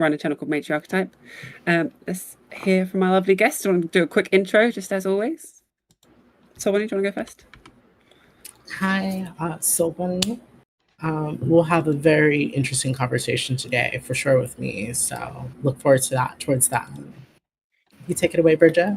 run a channel called Matriarchetype. Let's hear from our lovely guests. I want to do a quick intro, just as always. So, Bonnie, do you want to go first? Hi, Sylvan. We'll have a very interesting conversation today, for sure, with me. So look forward to that. Towards that, you take it away, Bridget.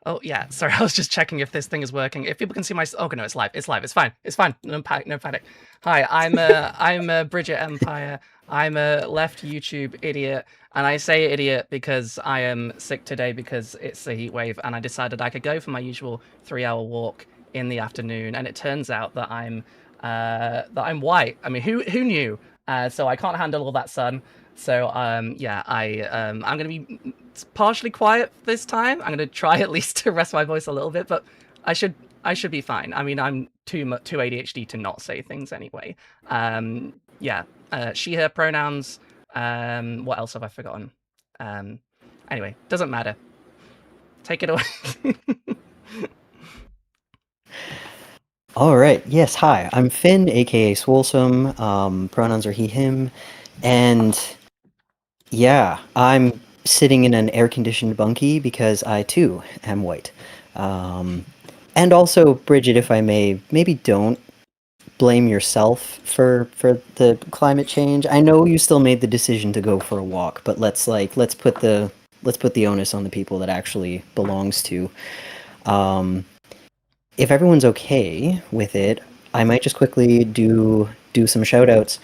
Oh yeah, sorry, I was just checking if this thing is working. If people can see my, oh no, it's live. It's live. It's fine. It's fine. No panic. Hi, I'm Bridget Empire. I'm a left YouTube idiot, and I say idiot because I am sick today because it's a heat wave, and I decided I could go for my usual 3-hour walk in the afternoon, and it turns out that I'm white. I mean, who knew? So I can't handle all that sun. So yeah, I'm gonna be partially quiet this time. I'm gonna try at least to rest my voice a little bit, but I should be fine. I mean, I'm too ADHD to not say things anyway. Yeah, she, her pronouns. What else have I forgotten? Anyway, doesn't matter. Take it away. All right. Yes. Hi, I'm Finn, aka Swolesome. Pronouns are he, him, and yeah, I'm sitting in an air-conditioned bunkie because I too am white. And also, Bridget, if I may, maybe don't blame yourself for the climate change. I know you still made the decision to go for a walk, but let's put the onus on the people that actually belongs to. If everyone's okay with it, I might just quickly do some shout outs.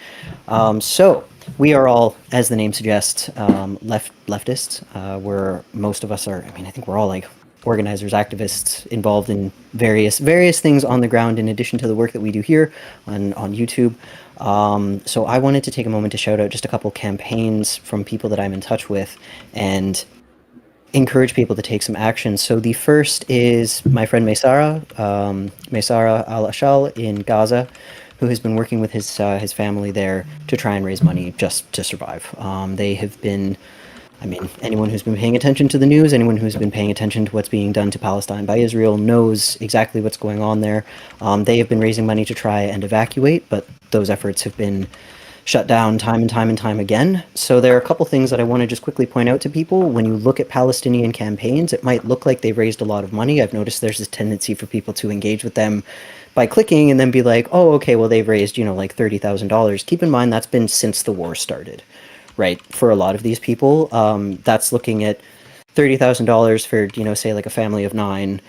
So we are all, as the name suggests, leftists. Where most of us are, I mean, I think we're all like organizers, activists, involved in various things on the ground in addition to the work that we do here on YouTube. So I wanted to take a moment to shout out just a couple campaigns from people that I'm in touch with and encourage people to take some action. So the first is my friend Maysara Al-Ashal in Gaza, who has been working with his family there to try and raise money just to survive. They have been, I mean, anyone who's been paying attention to the news, anyone who's been paying attention to what's being done to Palestine by Israel knows exactly what's going on there. They have been raising money to try and evacuate, but those efforts have been shut down time and time again. So there are a couple things that I want to just quickly point out to people. When you look at Palestinian campaigns, it might look like they've raised a lot of money. I've noticed there's this tendency for people to engage with them by clicking and then be like, oh, okay, well, they've raised, like $30,000. Keep in mind, that's been since the war started, right? For a lot of these people, that's looking at $30,000 for, say like a family of 9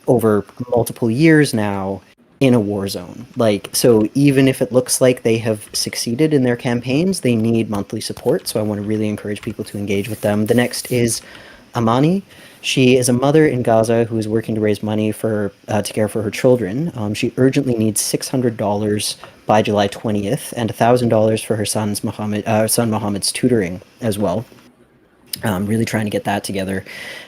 over multiple years now in a war zone. Like, so even if it looks like they have succeeded in their campaigns, they need monthly support. So I want to really encourage people to engage with them. The next is Amani. She is a mother in Gaza who is working to raise money for to care for her children. She urgently needs $600 by July 20th and $1,000 for her son Mohammed's tutoring as well. Really trying to get that together.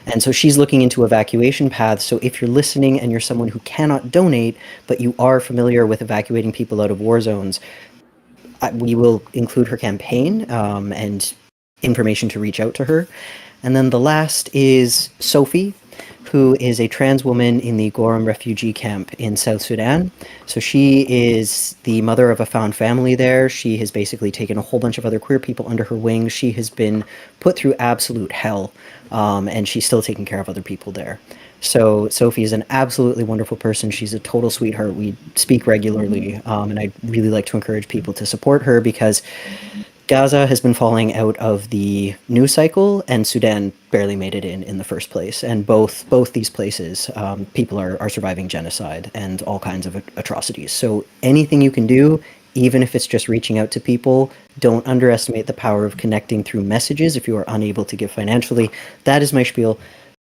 And so she's looking into evacuation paths. So if you're listening and you're someone who cannot donate, but you are familiar with evacuating people out of war zones, we will include her campaign and information to reach out to her. And then the last is Sophie, who is a trans woman in the Goram refugee camp in South Sudan. So she is the mother of a found family there. She has basically taken a whole bunch of other queer people under her wing. She has been put through absolute hell, and she's still taking care of other people there. So Sophie is an absolutely wonderful person. She's a total sweetheart. We speak regularly, and I'd really like to encourage people to support her because Gaza has been falling out of the news cycle, and Sudan barely made it in the first place. And both these places, people are surviving genocide and all kinds of atrocities. So anything you can do, even if it's just reaching out to people, don't underestimate the power of connecting through messages if you are unable to give financially. That is my spiel.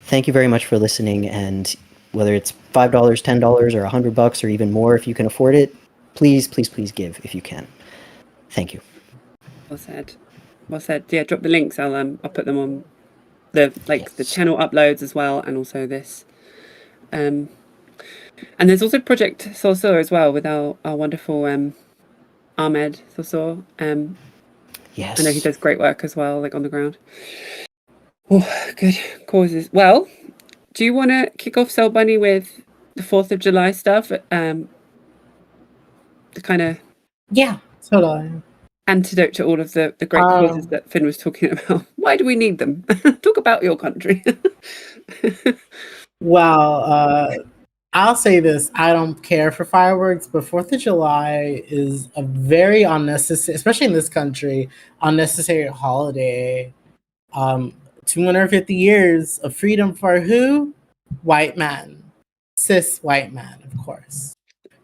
Thank you very much for listening. And whether it's $5, $10, or $100 or even more, if you can afford it, please give if you can. Thank you. Well said. Yeah, drop the links. I'll put them on the channel uploads as well, and also this. And there's also Project Sorsor as well with our wonderful Ahmed Sorsor. Yes, I know he does great work as well, like on the ground. Oh, good causes. Well, do you want to kick off, Cell Bunny, with the 4th of July stuff? The kind of yeah, totally. antidote to all of the great causes that Finn was talking about. Why do we need them? Talk about your country. Well, I'll say this: I don't care for fireworks, but Fourth of July is a very unnecessary, especially in this country, unnecessary holiday. 250 years of freedom for who? White men, cis white men, of course,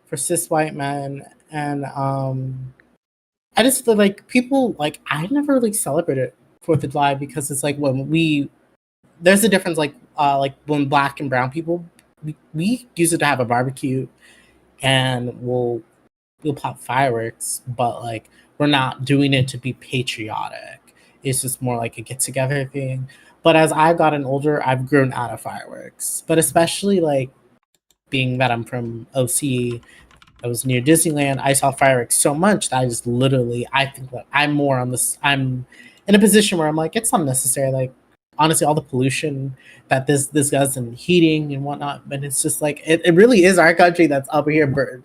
for cis white men, and I just feel like people like I never really celebrated Fourth of July because it's like when we there's a difference like when black and brown people we use it to have a barbecue and we'll pop fireworks, but like we're not doing it to be patriotic. It's just more like a get together thing. But as I've gotten older, I've grown out of fireworks. But especially like being that I'm from OC, I was near Disneyland. I saw fireworks so much that I just literally I think that I'm more on this. I'm in a position where I'm like it's unnecessary. Like honestly, all the pollution that this does and heating and whatnot, and it's just like it really is our country that's up here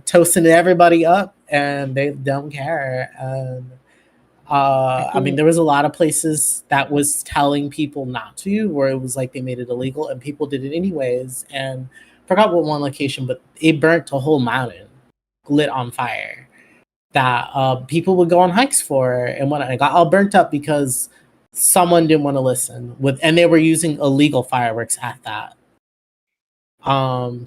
toasting everybody up, and they don't care. And I mean, there was a lot of places that was telling people not to, where it was like they made it illegal, and people did it anyways. And I forgot what one location, but it burnt a whole mountain, lit on fire. That people would go on hikes for, and when it got all burnt up because someone didn't want to listen with, and they were using illegal fireworks at that.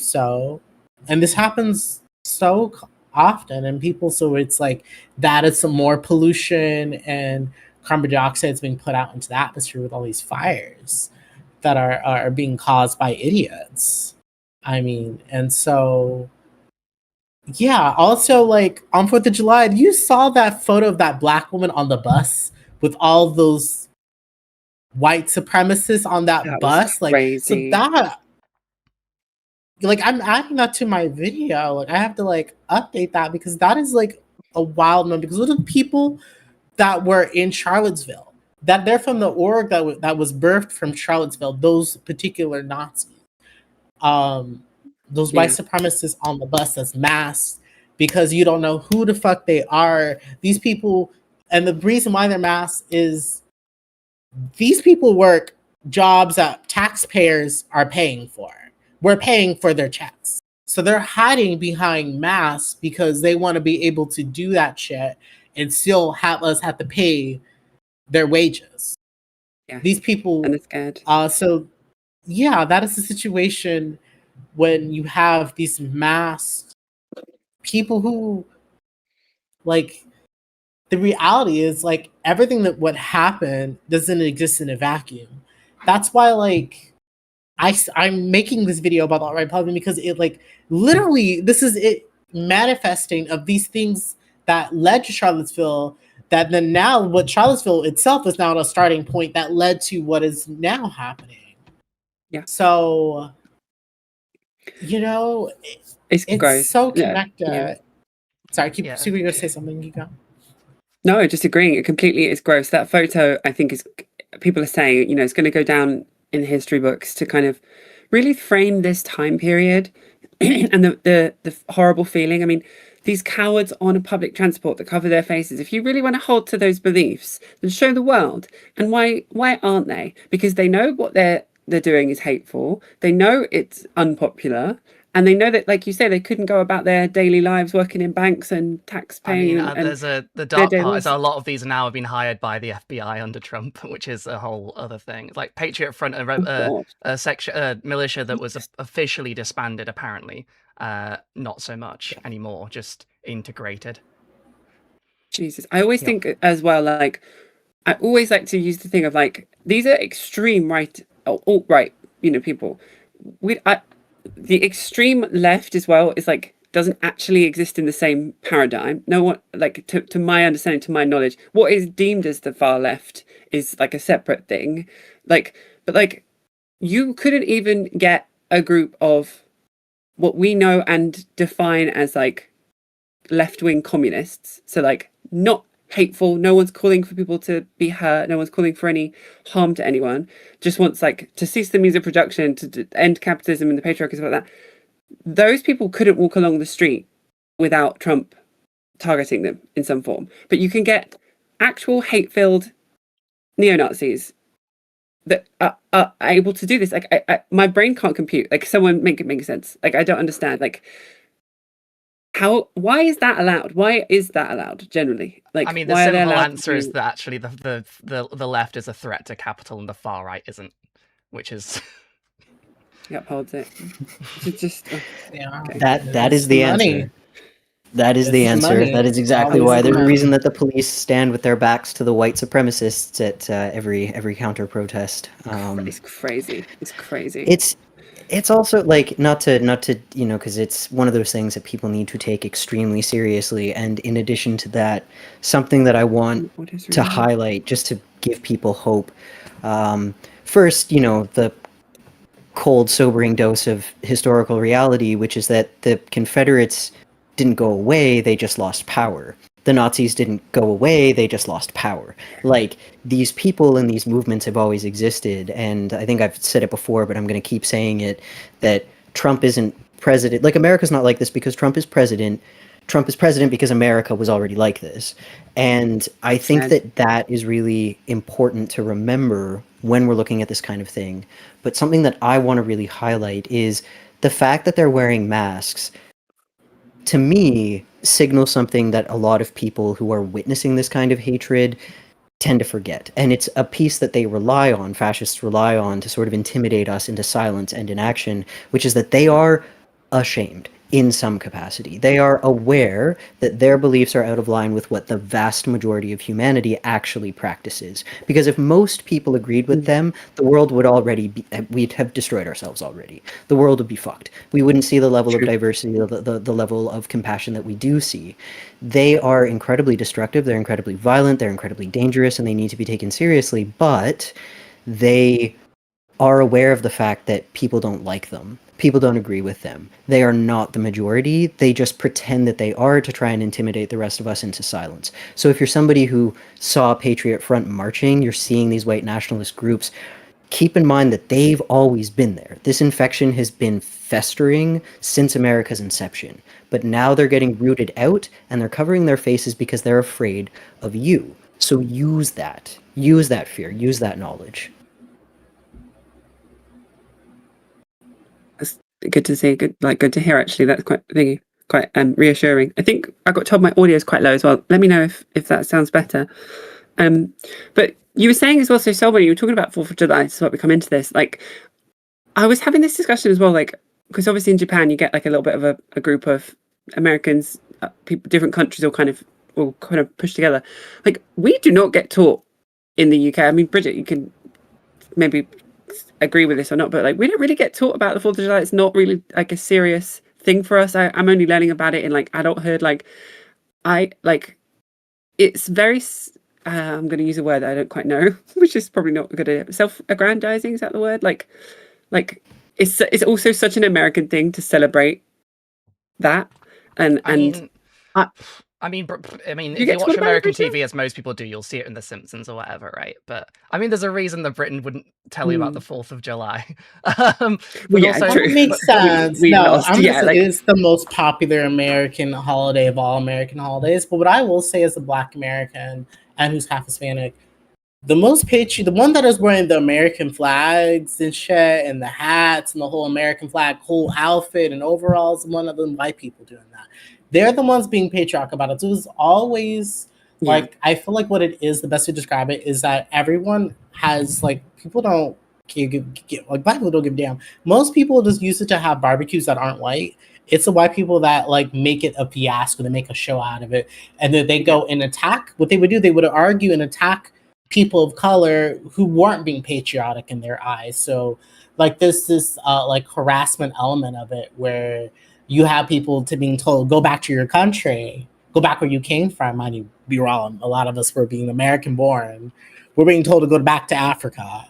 So, and this happens so often, and people, so it's like that is some more pollution and carbon dioxide is being put out into the atmosphere with all these fires that are being caused by idiots. I mean, and so yeah, also like on 4th of July, you saw that photo of that black woman on the bus with all those white supremacists on that bus. Like, so that like I'm adding that to my video. Like I have to like update that because that is like a wild one. Because look at the people that were in Charlottesville, that they're from the org that was birthed from Charlottesville. Those particular Nazis, those white supremacists on the bus that's masked because you don't know who the fuck they are. These people, and the reason why they're masked is these people work jobs that taxpayers are paying for. We're paying for their checks. So they're hiding behind masks because they want to be able to do that shit and still have us have to pay their wages. Yeah. These people, and it's scared. So yeah, that is the situation when you have these masked people who like the reality is like everything that would happen doesn't exist in a vacuum. That's why like I'm making this video about the alt-right problem because it like literally this is it manifesting of these things that led to Charlottesville, that then now what Charlottesville itself is now a starting point that led to what is now happening. Yeah. So you know it's so connected. Yeah. Sorry, you were going to say something, you go. No, just agreeing. It completely is gross. That photo, I think, is people are saying, you know, it's going to go down in history books to kind of really frame this time period and the horrible feeling. I mean, these cowards on a public transport that cover their faces. If you really want to hold to those beliefs, then show the world. And why aren't they? Because they know what they're doing is hateful. They know it's unpopular. And they know that, like you say, they couldn't go about their daily lives working in banks and tax paying. I mean, the dark part is a lot of these now have been hired by the FBI under Trump, which is a whole other thing. It's like Patriot Front, a section militia that was officially disbanded, apparently. Not so much anymore, just integrated. Jesus, I always think as well, like, I always like to use the thing of like, these are extreme right, alt-right, you know, people. The extreme left as well is like doesn't actually exist in the same paradigm. No one, like to my understanding, to my knowledge, what is deemed as the far left is like a separate thing. Like, but like you couldn't even get a group of what we know and define as like left-wing communists. So like not hateful, no one's calling for people to be hurt, no one's calling for any harm to anyone, just wants like to cease the means of production, to end capitalism and the patriarchy, like that. Those people couldn't walk along the street without Trump targeting them in some form. But you can get actual hate-filled neo-Nazis that are able to do this. Like my brain can't compute. Like someone make it make sense. Like I don't understand. Like why is that allowed? Why is that allowed generally? Like I mean, the why are they simple allowed answer is that actually the left is a threat to capital and the far right isn't, which is He upholds it. It's just Yeah. okay. That It's is the money. answer. That is the It's the answer. money. That is exactly Always why the there's a money. reason that the police stand with their backs to the white supremacists at every counter protest. It's crazy. It's crazy. It's also like not to because it's one of those things that people need to take extremely seriously. And in addition to that, something that I want to highlight just to give people hope. First, the cold, sobering dose of historical reality, which is that the Confederates didn't go away, they just lost power. The Nazis didn't go away, they just lost power. Like, these people and these movements have always existed, and I think I've said it before, but I'm going to keep saying it, that Trump isn't president. Like, America's not like this because Trump is president. Trump is president because America was already like this. And I think that is really important to remember when we're looking at this kind of thing. But something that I want to really highlight is the fact that they're wearing masks, to me, signals something that a lot of people who are witnessing this kind of hatred tend to forget. And it's a piece that they rely on, fascists rely on, to sort of intimidate us into silence and inaction, which is that they are ashamed in some capacity. They are aware that their beliefs are out of line with what the vast majority of humanity actually practices. Because if most people agreed with them, the world would already be, we'd have destroyed ourselves already. The world would be fucked. We wouldn't see the level of diversity, the level of compassion that we do see. They are incredibly destructive, they're incredibly violent, they're incredibly dangerous, and they need to be taken seriously, but they are aware of the fact that people don't like them. People don't agree with them. They are not the majority. They just pretend that they are to try and intimidate the rest of us into silence. So if you're somebody who saw Patriot Front marching, you're seeing these white nationalist groups, keep in mind that they've always been there. This infection has been festering since America's inception. But now they're getting rooted out and they're covering their faces because they're afraid of you. So use that. Use that fear. Use that knowledge. That's good to see. Good to hear. Actually, that's quite reassuring. I think I got told my audio is quite low as well. Let me know if that sounds better. But you were saying as well, so Selma, you were talking about 4th of July, so we come into this. Like, I was having this discussion as well, like, because obviously in Japan you get like a little bit of a group of Americans, people, different countries all kind of pushed together. Like, we do not get taught in the UK. I mean, Bridget, you can maybe agree with this or not, but like we don't really get taught about the 4th of July. It's not really like a serious thing for us. I'm only learning about it in like adulthood. Like it's very I'm going to use a word that I don't quite know, which is probably not a good idea. Self-aggrandizing, is that the word? Like it's also such an American thing to celebrate that. I mean, if you watch American TV, as most people do, you'll see it in The Simpsons or whatever, right? But I mean, there's a reason that Britain wouldn't tell you about the 4th of July. Well, yeah, also, true. That makes sense. We No, lost. Yeah, like, it's the most popular American holiday of all American holidays. But what I will say as a Black American and who's half Hispanic, the one that is wearing the American flags and shit and the hats and the whole American flag, whole outfit and overalls, one of them white people doing that. They're the ones being patriotic about it. So it was always like, I feel like what it is, the best way to describe it is that everyone has like, people don't like Black people don't give a damn. Most people just use it to have barbecues that aren't white. It's the white people that like make it a fiasco, they make a show out of it, and then they go and attack. What they would do, they would argue and attack people of color who weren't being patriotic in their eyes. So like this like harassment element of it where you have people to being told, go back to your country, go back where you came from. Mind you, be wrong. A lot of us were being American born. We're being told to go back to Africa.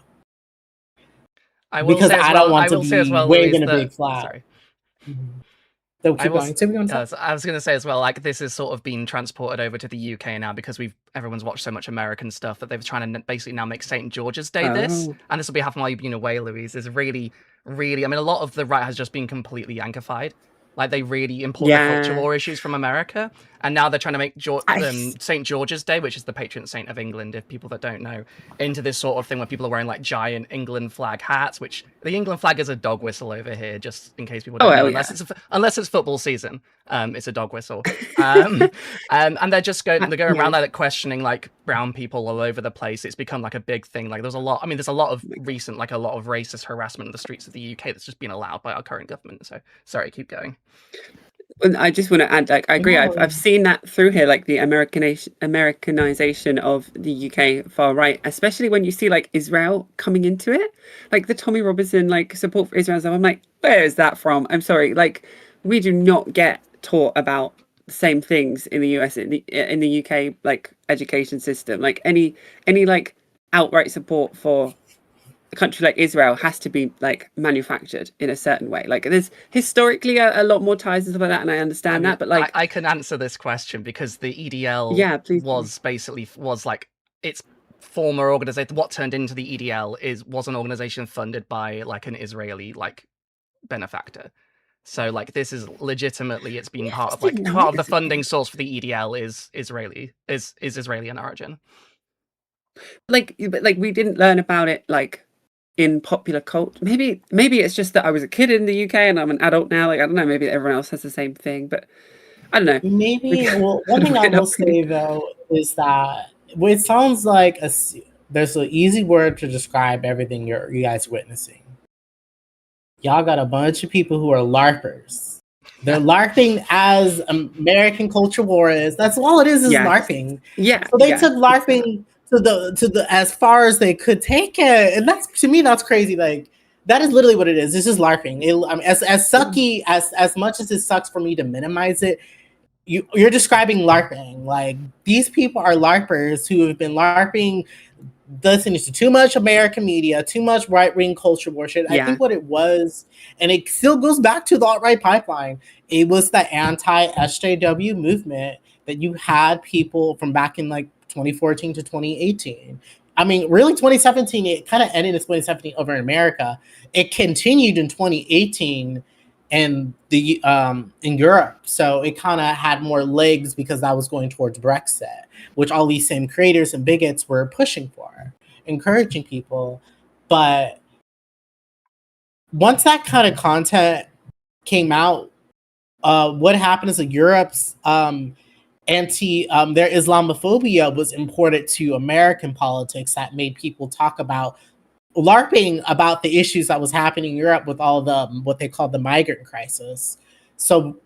I will say as well, waving a big flag. Sorry. So keep going. I was going to say as well, like this is sort of being transported over to the UK now because everyone's watched so much American stuff that they're trying to basically now make St. George's Day this, and this will be happening while you've been away, Louise. Is really, really. I mean, a lot of the right has just been completely yankified. Like they really import the cultural war issues from America, and now they're trying to make I- St. George's Day, which is the patron saint of England, if people that don't know, into this sort of thing where people are wearing like giant England flag hats, which the England flag is a dog whistle over here, just in case people don't know, unless it's football season, it's a dog whistle. And they're just going around there questioning like brown people all over the place. It's become like a big thing. Like there's a lot of recent, like a lot of racist harassment in the streets of the UK that's just been allowed by our current government. So sorry, keep going. And I just want to add, like, I agree. I've seen that through here, like the Americanization of the UK far right, especially when you see like Israel coming into it, like the Tommy Robinson, like support for Israel stuff. I'm like, where is that from? I'm sorry, like we do not get taught about the same things in the US, in the UK, like education system. Like any like outright support for a country like Israel has to be like manufactured in a certain way. Like there's historically a lot more ties and stuff like that, and I understand that. But like, I can answer this question because the EDL was like its former organization. What turned into the EDL was an organization funded by like an Israeli like benefactor. So like this is legitimately, it's been part of the funding source for the EDL is Israeli in origin. But like we didn't learn about it like in popular culture. Maybe it's just that I was a kid in the UK and I'm an adult now. Like I don't know, maybe everyone else has the same thing, but I don't know. Maybe one thing I will say though is that it sounds like there's an easy word to describe everything you guys are witnessing. Y'all got a bunch of people who are LARPers. They're LARPing as American culture war is. That's all it is LARPing. Yeah. So they took LARPing to the as far as they could take it, and that's, to me, that's crazy. Like that is literally what it is. It's just LARPing. As sucky as much as it sucks for me to minimize it, you're describing LARPing. Like these people are LARPers who have been LARPing, listening to too much American media, too much right-wing culture worship. I think what it was, and it still goes back to the alt-right pipeline, it was the anti-SJW movement that you had people from back in like 2014 to 2018. I mean, really 2017, it kind of ended in 2017 over in America. It continued in 2018 and in Europe. So it kind of had more legs because that was going towards Brexit, which all these same creators and bigots were pushing for, encouraging people. But once that kind of content came out, what happened is that Europe's their Islamophobia was imported to American politics that made people talk about LARPing about the issues that was happening in Europe with all the what they called the migrant crisis. So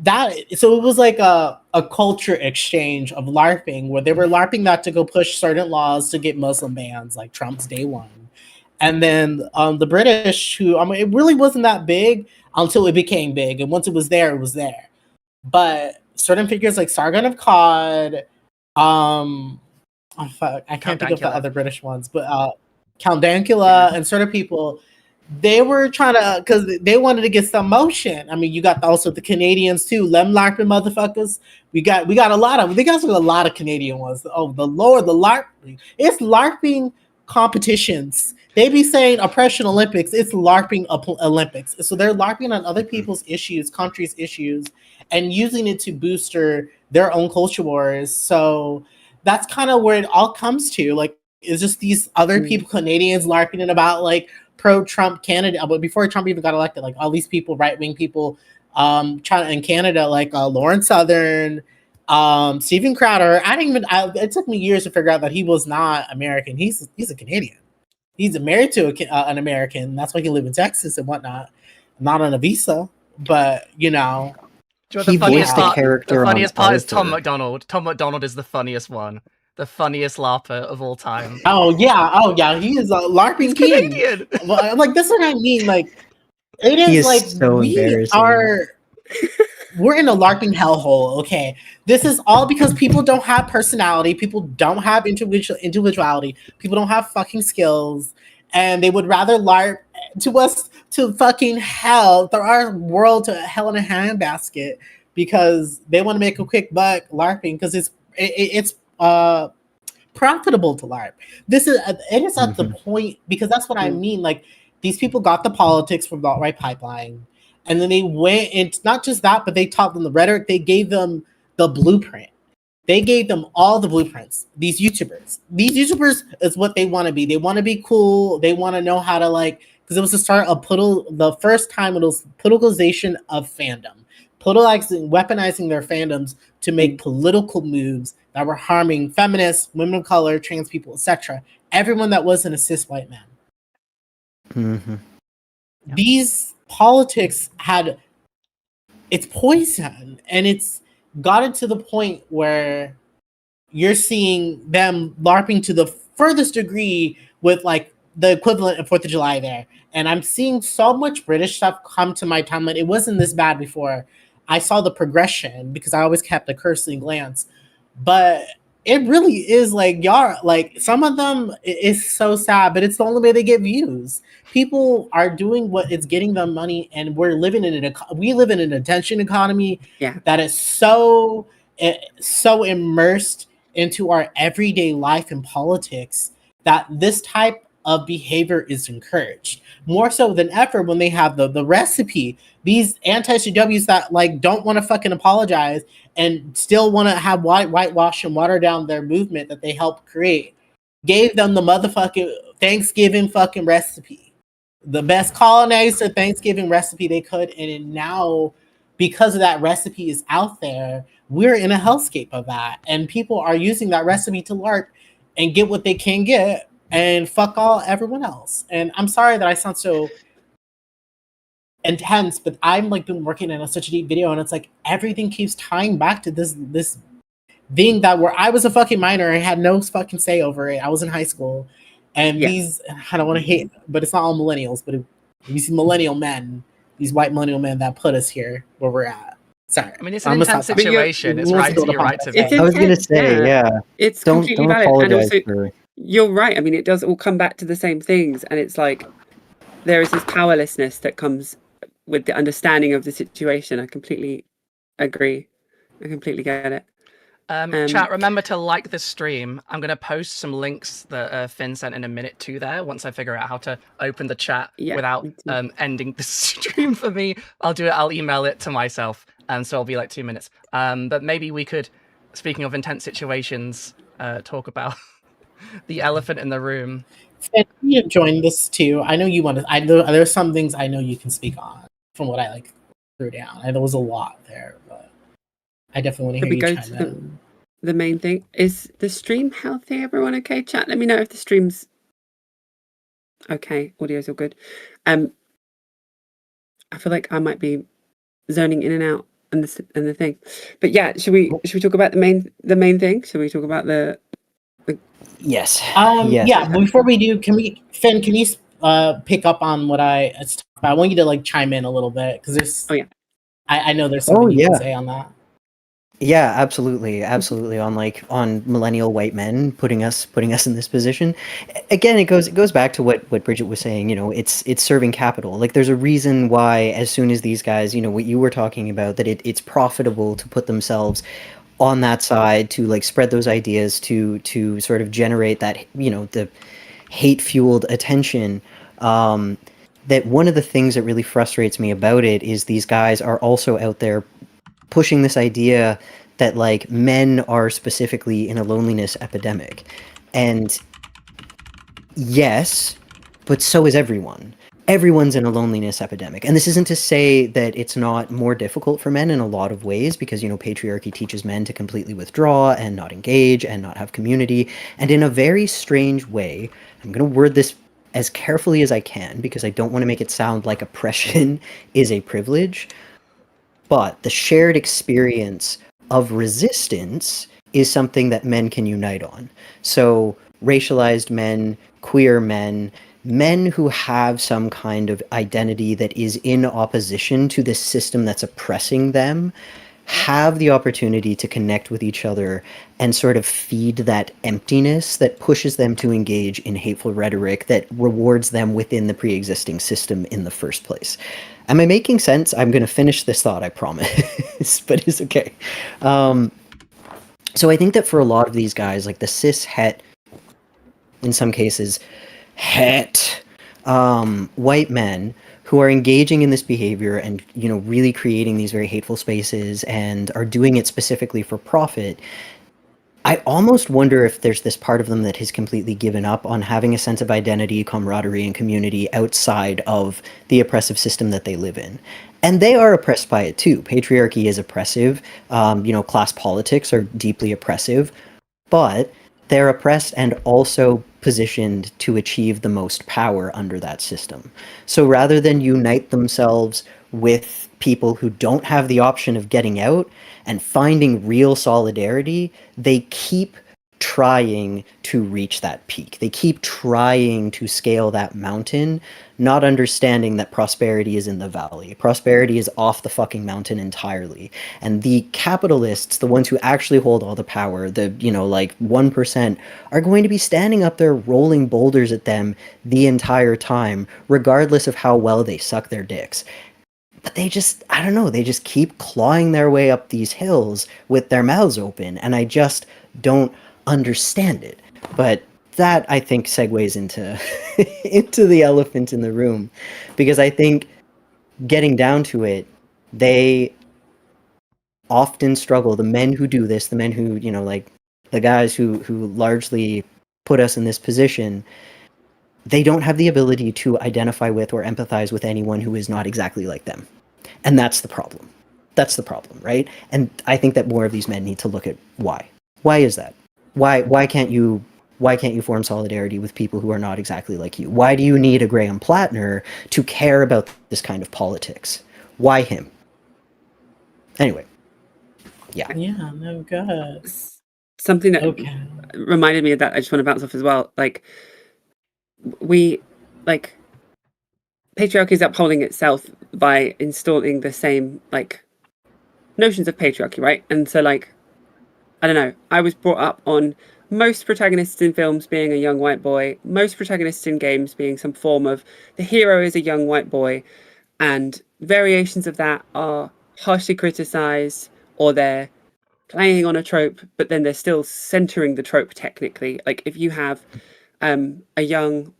it was like a culture exchange of LARPing where they were LARPing that to go push certain laws to get Muslim bans, like Trump's Day One. And then the British, who, I mean, it really wasn't that big until it became big. And once it was there, it was there. But certain figures like Sargon of Cod, I can't think of the other British ones, but Count Dankula and certain people, they were trying to, because they wanted to get some motion. I mean, you got also the Canadians too, Lem LARPing motherfuckers. We got a lot of, they got a lot of Canadian ones. Oh, the Lord, the LARPing. It's LARPing competitions. They be saying oppression Olympics. It's LARPing Olympics. So they're LARPing on other people's issues, countries' issues, and using it to booster their own culture wars. So that's kind of where it all comes to. Like, it's just these other people, Canadians, LARPing it about like pro-Trump Canada. But before Trump even got elected, like all these people, right-wing people, trying in Canada, like Lauren Southern, Steven Crowder. It took me years to figure out that he was not American. He's a Canadian. He's married to an American. That's why he lives in Texas and whatnot. Not on a visa, but you know. The funniest part is Tom McDonald. Tom McDonald is the funniest one. The funniest LARPer of all time. Oh yeah, he is a LARPing king. Canadian. Well, like that's what I mean. Like it is like so we're in a LARPing hellhole. Okay, this is all because people don't have personality. People don't have individuality. People don't have fucking skills, and they would rather LARP to us to fucking hell. Throw our world to hell in a handbasket because they want to make a quick buck LARPing because it's profitable to LARP. It is at the point, because that's what I mean. Like these people got the politics from the alt-right pipeline, and then they went, and not just that, but they taught them the rhetoric. They gave them the blueprint. They gave them all the blueprints. These YouTubers is what they want to be. They want to be cool. They want to know how to like, because it was the start of the first time it was politicalization of fandom, weaponizing their fandoms to make political moves that were harming feminists, women of color, trans people, etc. Everyone that wasn't a cis white man. Mm-hmm. These politics had it's poison, and it's gotten to the point where you're seeing them LARPing to the furthest degree with like the equivalent of 4th of July there. And I'm seeing so much British stuff come to my timeline. It wasn't this bad before. I saw the progression because I always kept a cursory glance. But it really is like, y'all, like some of them is so sad, but it's the only way they get views. People are doing what is getting them money, and we live in an attention economy Yeah. that is so immersed into our everyday life and politics that this type of behavior is encouraged more so than ever when they have the recipe. These anti-CWs that like don't want to fucking apologize and still want to have whitewash and water down their movement that they helped create gave them the motherfucking Thanksgiving fucking recipe, the best colonizer Thanksgiving recipe they could. And now, because of that recipe is out there, we're in a hellscape of that. And people are using that recipe to LARP and get what they can get and fuck all everyone else. And I'm sorry that I sound so intense, but I'm like been working in such a deep video, and it's like everything keeps tying back to this thing that where I was a fucking minor and had no fucking say over it. I was in high school. And these, I don't want to hate, but it's not all millennials, but these millennial men, these white millennial men that put us here where we're at. Sorry. I mean, it's an intense situation. It's right. You're right to It's be. I was going to say, yeah. It's Don't completely valid. And apologize also, for... you're right. I mean, it does all come back to the same things. And it's like, there is this powerlessness that comes with the understanding of the situation. I completely agree. I completely get it. Chat, remember to like the stream. I'm going to post some links that Finn sent in a minute to there once I figure out how to open the chat without ending the stream for me. I'll do it. I'll email it to myself. And so it'll be like 2 minutes. But maybe we could, speaking of intense situations, talk about the elephant in the room. Finn, you join this too. I know you want to. I know there's some things I know you can speak on from what I like threw down. I know there was a lot there, but I definitely want to hear you chime in. The main thing is the stream healthy. Everyone okay? Chat. Let me know if the stream's okay. Audio's all good. I feel like I might be zoning in and out and the thing, but yeah. Should we talk about the main thing? Should we talk about the Yes. Yes. Yeah. Before we do, Finn? Can you pick up on what I talked about? I want you to like chime in a little bit because there's. Oh yeah. I know there's something you can say on that. Yeah, absolutely. On millennial white men putting us in this position. Again, it goes back to what Bridget was saying. You know, it's serving capital. Like, there's a reason why as soon as these guys, you know, what you were talking about, that it's profitable to put themselves on that side, to like spread those ideas, to sort of generate that, you know, the hate fueled attention. That one of the things that really frustrates me about it is these guys are also out there pushing this idea that like men are specifically in a loneliness epidemic. And yes, but so is everyone. Everyone's in a loneliness epidemic. And this isn't to say that it's not more difficult for men in a lot of ways, because, you know, patriarchy teaches men to completely withdraw and not engage and not have community. And in a very strange way, I'm going to word this as carefully as I can because I don't want to make it sound like oppression is a privilege. But the shared experience of resistance is something that men can unite on. So racialized men, queer men, men who have some kind of identity that is in opposition to this system that's oppressing them, have the opportunity to connect with each other and sort of feed that emptiness that pushes them to engage in hateful rhetoric that rewards them within the pre-existing system in the first place. Am I making sense? I'm going to finish this thought, I promise, but it's okay. So I think that for a lot of these guys, like the cis het, in some cases, het white men who are engaging in this behavior and, you know, really creating these very hateful spaces and are doing it specifically for profit, I almost wonder if there's this part of them that has completely given up on having a sense of identity, camaraderie, and community outside of the oppressive system that they live in. And they are oppressed by it too. Patriarchy is oppressive. You know, class politics are deeply oppressive, but they're oppressed and also positioned to achieve the most power under that system. So rather than unite themselves with people who don't have the option of getting out and finding real solidarity, they keep trying to reach that peak. They keep trying to scale that mountain, not understanding that prosperity is in the valley. Prosperity is off the fucking mountain entirely. And the capitalists, the ones who actually hold all the power, the, you know, like 1%, are going to be standing up there rolling boulders at them the entire time, regardless of how well they suck their dicks. But they just, I don't know, they just keep clawing their way up these hills with their mouths open. And I just don't understand it. But that, I think, segues into into the elephant in the room. Because I think getting down to it, they often struggle. The men who do this, the men who, you know, like the guys who largely put us in this position, they don't have the ability to identify with or empathize with anyone who is not exactly like them. And that's the problem. That's the problem, right? And I think that more of these men need to look at why. Why is that? Why can't you form solidarity with people who are not exactly like you? Why do you need a Graham Platner to care about this kind of politics? Why him? Anyway. Yeah. Yeah, no, good. Something that Okay. reminded me of that, I just want to bounce off as well. Like, we, like, patriarchy is upholding itself by installing the same, like, notions of patriarchy, right? And so, like, I don't know, I was brought up on most protagonists in films being a young white boy, most protagonists in games being some form of the hero is a young white boy, and variations of that are harshly criticized, or they're playing on a trope, but then they're still centering the trope technically. Like if you have a young,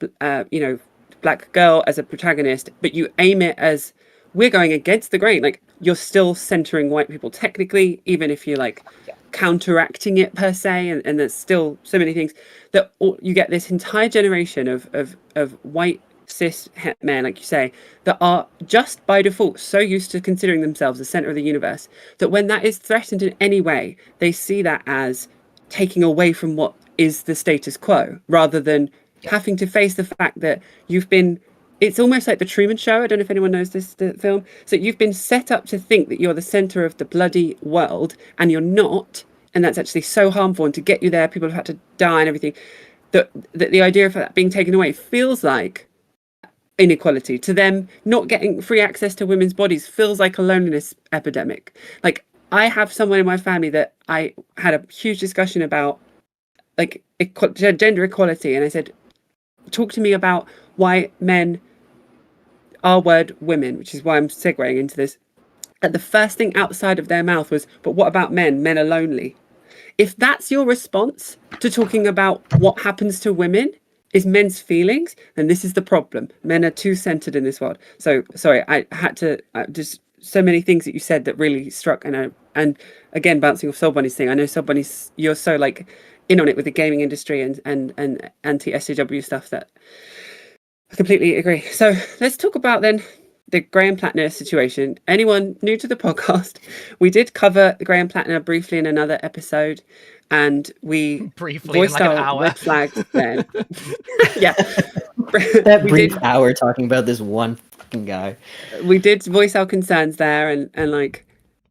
you know, black girl as a protagonist, but you aim it as we're going against the grain, like you're still centering white people technically, even if you're like counteracting it per se, and there's still so many things that you get this entire generation of white cis het men, like you say, that are just by default so used to considering themselves the center of the universe that when that is threatened in any way, they see that as taking away from what is the status quo, rather than having to face the fact that you've been, it's almost like the Truman Show. I don't know if anyone knows the film. So you've been set up to think that you're the center of the bloody world, and you're not, and that's actually so harmful. And to get you there, people have had to die and everything. That the idea of that being taken away feels like inequality to them. Not getting free access to women's bodies feels like a loneliness epidemic. Like I have someone in my family that I had a huge discussion about, like gender equality, and I said, talk to me about why men, our word women, which is why I'm segueing into this, and the first thing outside of their mouth was, but what about men? Men are lonely. If that's your response to talking about what happens to women is men's feelings, then this is the problem. Men are too centered in this world. So sorry, I had to just so many things that you said that really struck. And again, bouncing off Soul Bunny's thing, I know Soul Bunny's, you're so like in on it with the gaming industry and anti-SJW stuff that I completely agree. So let's talk about then the Graham Platner situation. Anyone new to the podcast, we did cover Graham Platner briefly in another episode, and we briefly voiced in like an our hour. red flags then. Yeah. That we brief did, hour talking about this one fucking guy. we did voice our concerns there, and like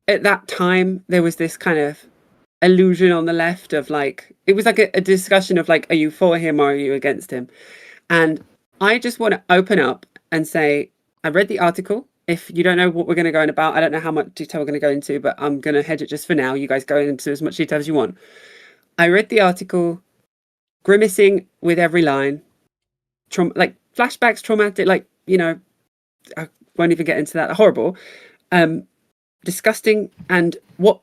at that time there was this kind of illusion on the left of like, it was like a discussion of like, are you for him or are you against him? And I just want to open up and say, I read the article. If you don't know what we're going to go in about, I don't know how much detail we're going to go into, but I'm going to hedge it just for now. You guys go into as much detail as you want. I read the article, grimacing with every line, like flashbacks, traumatic, like, you know, I won't even get into that. Horrible, disgusting. And what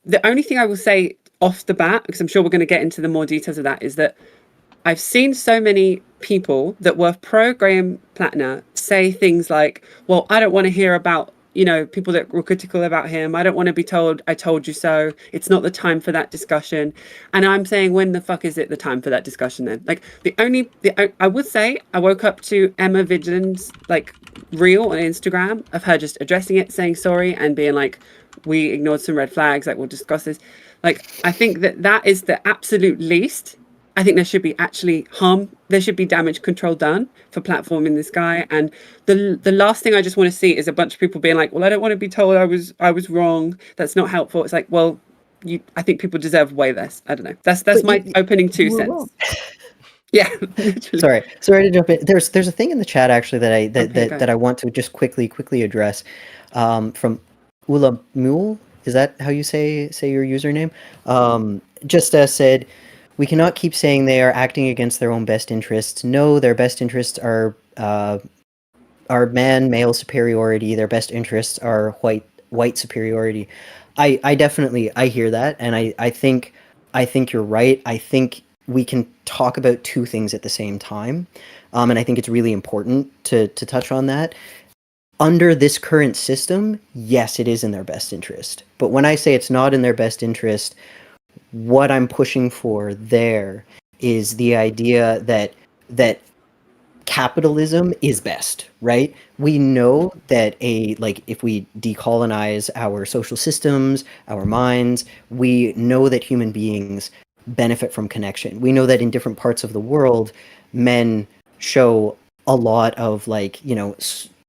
the only thing I will say off the bat, because I'm sure we're going to get into the more details of that, is that I've seen so many people that were pro Graham Platner say things like, well, I don't want to hear about, people that were critical about him. I don't want to be told, I told you so. It's not the time for that discussion. And I'm saying, when the fuck is it the time for that discussion then? Like, I would say I woke up to Emma Vigeland's like reel on Instagram of her just addressing it, saying sorry, and being like, we ignored some red flags, like, we'll discuss this. Like, I think that is the absolute least. I think there should be actually there should be damage control done for platforming this guy. And the last thing I just want to see is a bunch of people being like, well, I don't want to be told I was wrong. That's not helpful. It's like, well, I think people deserve way less. I don't know. That's my opening 2 cents. Yeah. Literally. Sorry to jump in. There's a thing in the chat actually that I want to just quickly address, from Ula Mule. Is that how you say your username? Just said, we cannot keep saying they are acting against their own best interests. No, their best interests are male superiority. Their best interests are white superiority. I definitely hear that, and I think you're right. I think we can talk about 2 things at the same time, and I think it's really important to touch on that. Under this current system, yes, it is in their best interest. But when I say it's not in their best interest, what I'm pushing for there is the idea that capitalism is best, right? We know that if we decolonize our social systems, our minds, we know that human beings benefit from connection. We know that in different parts of the world, men show a lot of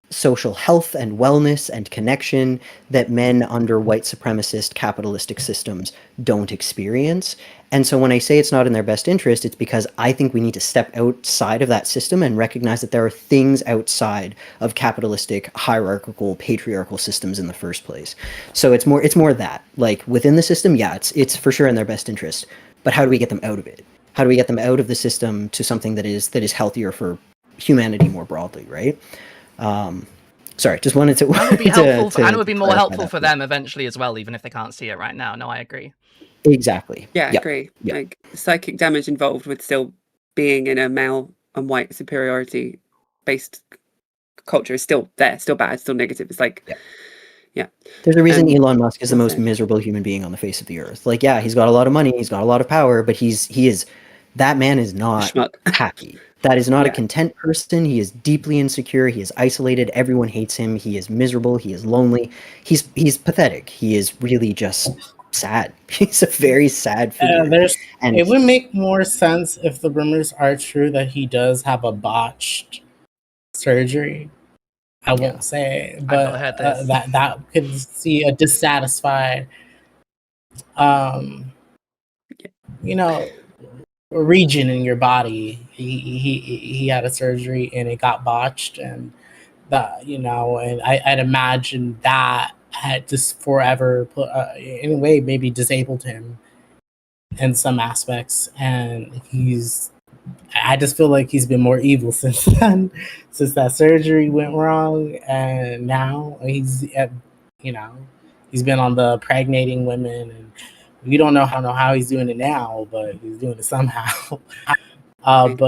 social health and wellness and connection that men under white supremacist capitalistic systems don't experience. And so when I say it's not in their best interest, it's because I think we need to step outside of that system and recognize that there are things outside of capitalistic, hierarchical, patriarchal systems in the first place. So it's more that, like, within the system, yeah, it's for sure in their best interest. But how do we get them out of it? How do we get them out of the system to something that is healthier for humanity more broadly, right? Sorry, just wanted to. And it would be helpful, and it would be more helpful for them eventually as well, even if they can't see it right now. No, I agree. Exactly. Yeah, I agree. Yep. Like, psychic damage involved with still being in a male and white superiority based culture is still there, still bad, still negative. It's like, yeah. There's a reason Elon Musk is the most miserable human being on the face of the earth. Like, yeah, he's got a lot of money, he's got a lot of power, but that man is not happy. That is not a content person. He is deeply insecure. He is isolated. Everyone hates him. He is miserable. He is lonely. He's pathetic. He is really just sad. He's a very sad figure. It would make more sense if the rumors are true that he does have a botched surgery. I won't say, but that could see a dissatisfied, region in your body. He had a surgery and it got botched, and and I'd imagine that had just forever in a way maybe disabled him in some aspects, and I just feel like he's been more evil since then, since that surgery went wrong, and now he's been on the impregnating women, and we don't know how he's doing it now, but he's doing it somehow. But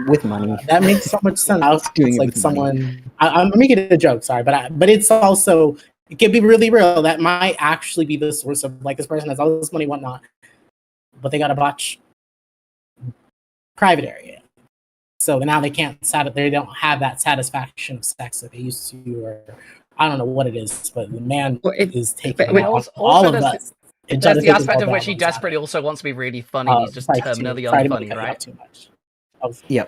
with money, that makes so much sense. I was doing like someone. I'm making it a joke, sorry, but it's also, it can be really real. That might actually be the source of, like, this person has all this money, whatnot, but they got a botch private area, so now they can't they don't have that satisfaction of sex that they used to, or I don't know what it is, but the man is taking all of us. There's the aspect of which he desperately also wants to be really funny. He's just terminally unfunny, right? Too much. Yeah,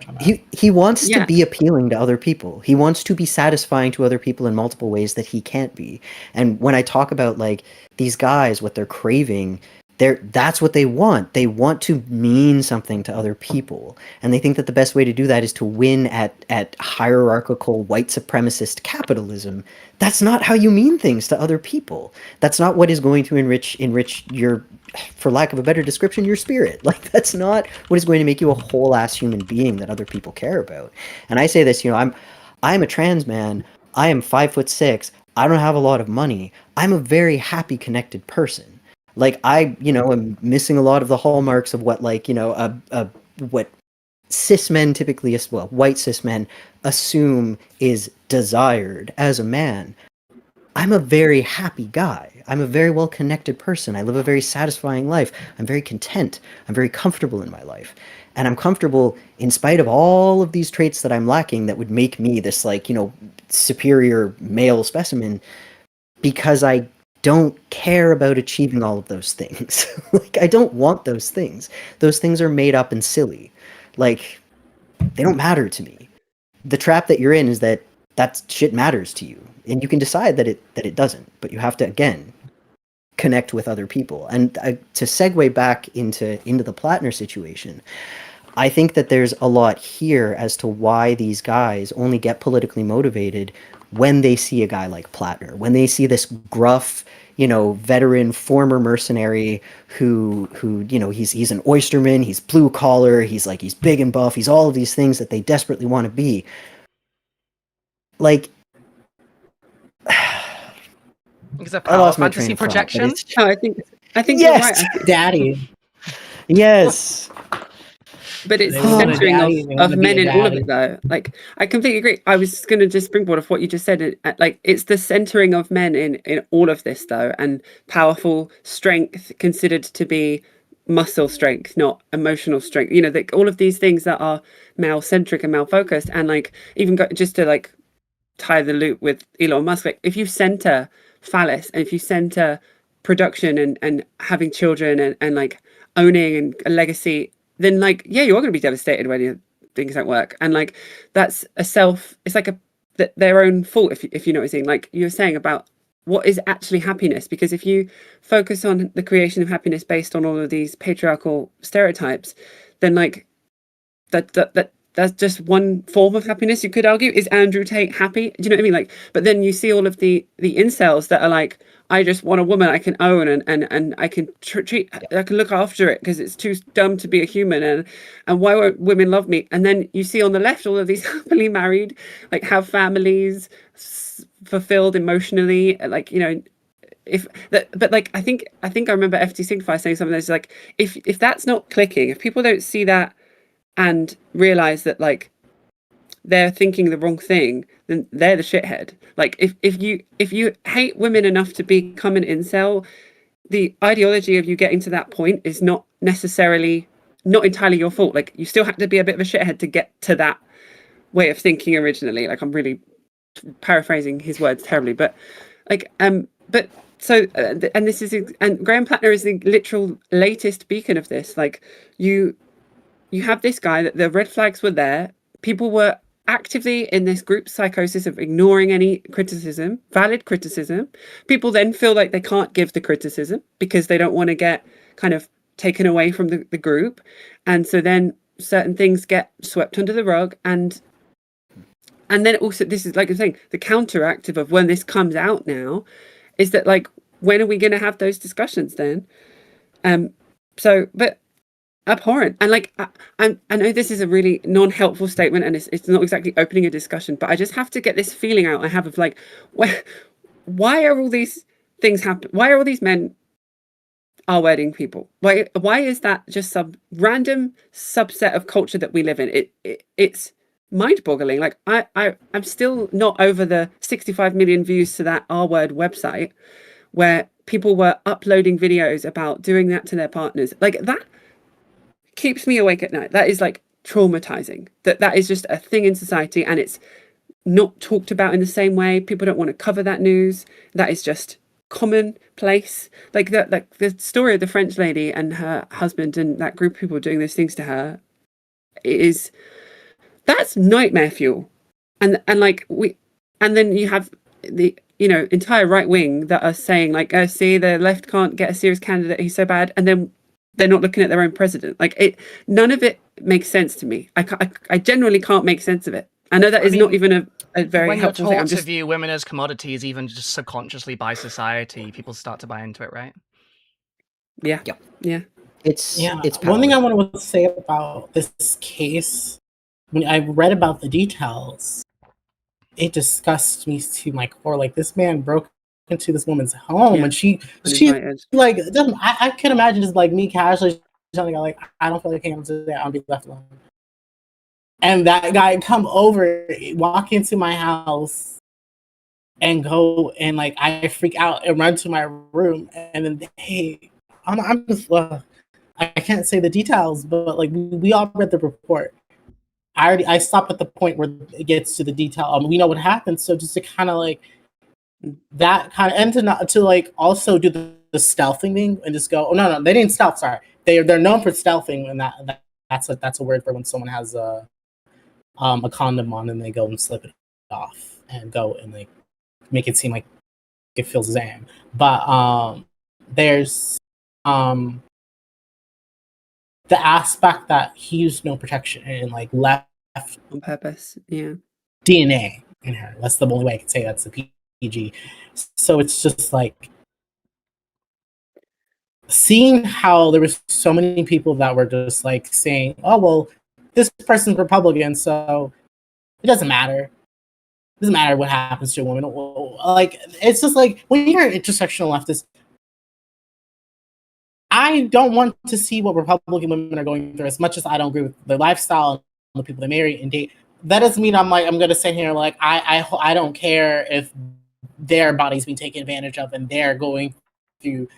he wants to be appealing to other people. He wants to be satisfying to other people in multiple ways that he can't be. And when I talk about, like, these guys, what they're craving, that's what they want. They want to mean something to other people, and they think that the best way to do that is to win at hierarchical white supremacist capitalism. That's not how you mean things to other people. That's not what is going to enrich your, for lack of a better description, your spirit. Like, that's not what is going to make you a whole ass human being that other people care about. And I say this, I'm a trans man. I am 5'6". I don't have a lot of money. I'm a very happy, connected person. Like, I am missing a lot of the hallmarks of what, like, what cis men typically, well, white cis men assume is desired as a man, I'm a very happy guy. I'm a very well connected person. I live a very satisfying life. I'm very content. I'm very comfortable in my life. And I'm comfortable in spite of all of these traits that I'm lacking that would make me this, like, superior male specimen, because I don't care about achieving all of those things. Like, I don't want those things. Those things are made up and silly. Like, they don't matter to me. The trap that you're in is that shit matters to you, and you can decide that it doesn't, but you have to, again, connect with other people. And to segue back into the Platner situation, I think that there's a lot here as to why these guys only get politically motivated when they see a guy like Platner, when they see this gruff, veteran former mercenary who he's an oysterman, he's blue collar, he's big and buff, he's all of these things that they desperately want to be. Like, Is a I power lost my fantasy train of thought, but projection? it's Oh, I think Yes! you're right. Daddy. yes. But it's They the want a centering daddy, they wanna of be men a in all of daddy. it, though. Like, I completely agree. I was going to just springboard off what you just said. Like, it's the centering of men in all of this, though, and powerful strength considered to be muscle strength, not emotional strength. Like all of these things that are male centric and male focused, and like even just to like tie the loop with Elon Musk. Like, if you center phallus and if you center production and having children and like owning and a legacy, then like, yeah, you're going to be devastated when things don't work. And like, that's it's like their own fault, if you know what I'm saying. Like you were saying about what is actually happiness, because if you focus on the creation of happiness based on all of these patriarchal stereotypes, then like that's just one form of happiness. You could argue, is Andrew Tate happy? Do you know what I mean? Like, but then you see all of the incels that are like, I just want a woman I can own and I can treat, I can look after it because it's too dumb to be a human, and why won't women love me? And then you see on the left all of these happily married, like have families, fulfilled emotionally, like but like I think I remember FT Signify saying something that's like, if that's not clicking, if people don't see that and realize that like they're thinking the wrong thing, then they're the shithead. Like if you hate women enough to become an incel, the ideology of you getting to that point is not entirely your fault. Like you still have to be a bit of a shithead to get to that way of thinking originally. Like I'm really paraphrasing his words terribly, but like but so and this is, and Graham Platner is the literal latest beacon of this. Like you have this guy that the red flags were there. People were actively in this group psychosis of ignoring any criticism, valid criticism. People then feel like they can't give the criticism because they don't want to get kind of taken away from the group. And so then certain things get swept under the rug. And then also, this is like I'm saying, the counteractive of when this comes out now is that like, when are we going to have those discussions then? But abhorrent. And like I know this is a really non-helpful statement and it's not exactly opening a discussion, but I just have to get this feeling out I have of like, why are all these things happen? Why are all these men R-wording people? Why is that just some random subset of culture that we live in? It's mind-boggling. Like I'm still not over the 65 million views to that R-word website where people were uploading videos about doing that to their partners. Like that keeps me awake at night. That is like traumatizing. That is just a thing in society, and it's not talked about in the same way. People don't want to cover that news. That is just commonplace. Like the story of the French lady and her husband and that group of people doing those things to her that's nightmare fuel. And then you have the entire right wing that are saying like, oh, see, the left can't get a serious candidate, he's so bad, and then they're not looking at their own president. Like none of it makes sense to me. I generally can't make sense of it. I know that is not even a very when helpful you're taught thing. to view women as commodities, even just subconsciously by society, people start to buy into it, right? Yeah. It's One thing I power. want to say about this case, when I read about the details, it disgusts me to my core. Like this man broke into this woman's home, and she Uninvited. like I can imagine just like me casually telling her like I don't feel like hanging today. I'll be left alone. and that guy come over, walk into my house, and go and like I freak out and run to my room, and then hey, I'm just I can't say the details, but like we all read the report. I stopped at the point where it gets to the detail. We know what happened, so just to kind of like that kind of and to not to like also do the stealthing thing and just go. Oh no, they didn't stealth. Sorry, they're known for stealthing, and that's a word for when someone has a condom on and they go and slip it off and go and like make it seem like it feels Zam. But there's the aspect that he used no protection and like left on purpose. Yeah. DNA in her. That's the only way I can say that's the PG. So it's just like seeing how there was so many people that were just like saying, "Oh well, this person's Republican, so it doesn't matter. It doesn't matter what happens to a woman." Like it's just like when you're an intersectional leftist, I don't want to see what Republican women are going through as much as I don't agree with their lifestyle and the people they marry and date. That doesn't mean I'm going to sit here like I don't care if their body's being taken advantage of and they're going through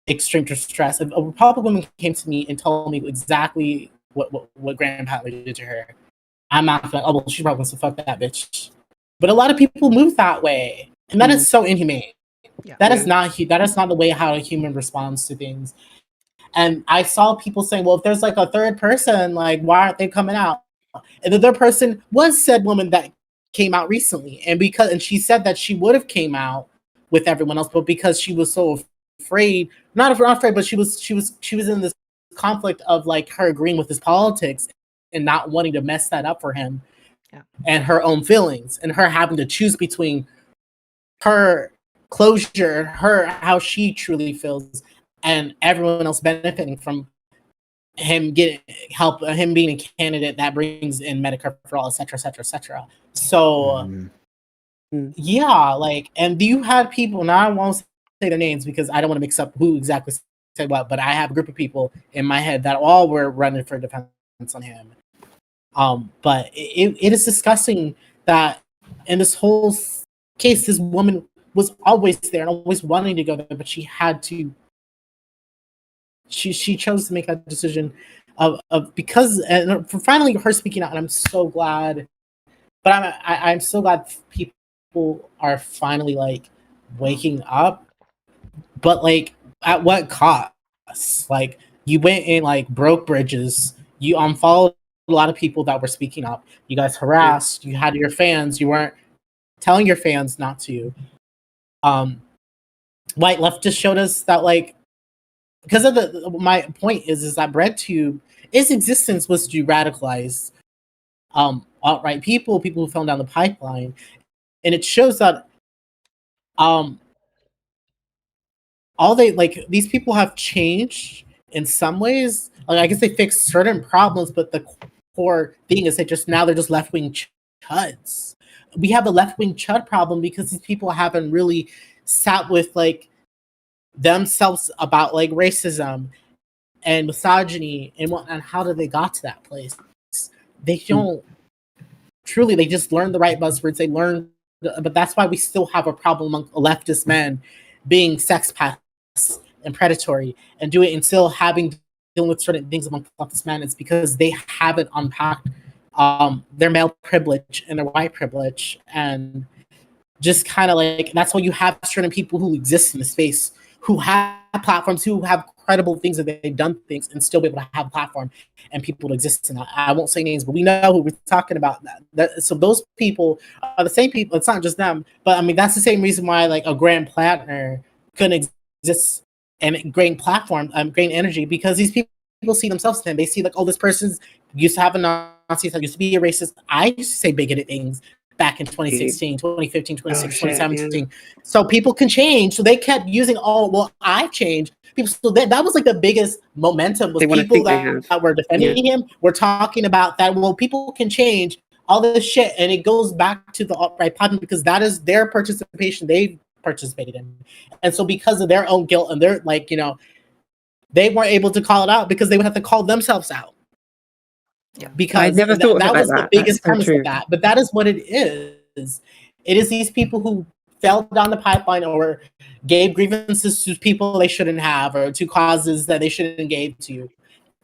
extreme distress. If a Republican woman came to me and told me exactly what Graham Patler did to her, I'm not going. Oh well, she's probably going to fuck that bitch. But a lot of people move that way, and that is so inhumane. Yeah. That is not the way how a human responds to things. And I saw people saying, well, if there's like a third person, like why aren't they coming out? And the third person was said woman that came out recently, and she said that she would have came out with everyone else, but because she was so afraid, not afraid, but she was in this conflict of like her agreeing with his politics and not wanting to mess that up for him, and her own feelings, and her having to choose between her closure, her how she truly feels, and everyone else benefiting from him getting help, him being a candidate that brings in Medicare for all, etc., etc., etc. So, yeah, like, and you had people. Now I won't say their names because I don't want to mix up who exactly said what, but I have a group of people in my head that all were running for defense on him. But it is disgusting that in this whole case, this woman was always there and always wanting to go there, but she had to. She chose to make that decision of because and for finally her speaking out, and I'm so glad. But I'm so glad people are finally like waking up. But like, at what cost? Like, you went and like broke bridges. You unfollowed a lot of people that were speaking up. You guys harassed. You had your fans. You weren't telling your fans not to. White left just showed us that like, because of my point is that BreadTube, its existence was to radicalize alt-right people who fell down the pipeline, and it shows that all they like these people have changed in some ways. Like I guess they fixed certain problems, but the core thing is they're just left-wing chuds. We have a left-wing chud problem because these people haven't really sat with like themselves about like racism and misogyny and whatnot. How did they got to that place? They don't truly. They just learn the right buzzwords. They learn, but that's why we still have a problem among leftist men being sex pests and predatory and doing and still dealing with certain things among leftist men. It's because they haven't unpacked their male privilege and their white privilege, and just kind of like that's why you have certain people who exist in the space who have platforms, who have credible things that they've done things and still be able to have a platform and people to exist in that. I won't say names, but we know who we're talking about. So those people are the same people. It's not just them, but I mean, that's the same reason why like a Graham Platner couldn't exist and gain platform, gain energy, because these people see themselves in him. They see like, oh, this person's used to have a Nazi, used to be a racist. I used to say bigoted things back in 2016, 2015, 2016, 2017. Yeah. So people can change. So they kept using, oh, well, I've changed. People, so that was like the biggest momentum was people that were defending him. We're talking about that, well, people can change all this shit. And it goes back to the alt-right platform because that is their participation. They've participated in. And so because of their own guilt and their like, you know, they weren't able to call it out because they would have to call themselves out. because never thought of it that like was the that. That's biggest so premise true. of that. But that is what it is. It is these people who fell down the pipeline or gave grievances to people they shouldn't have or to causes that they shouldn't give to.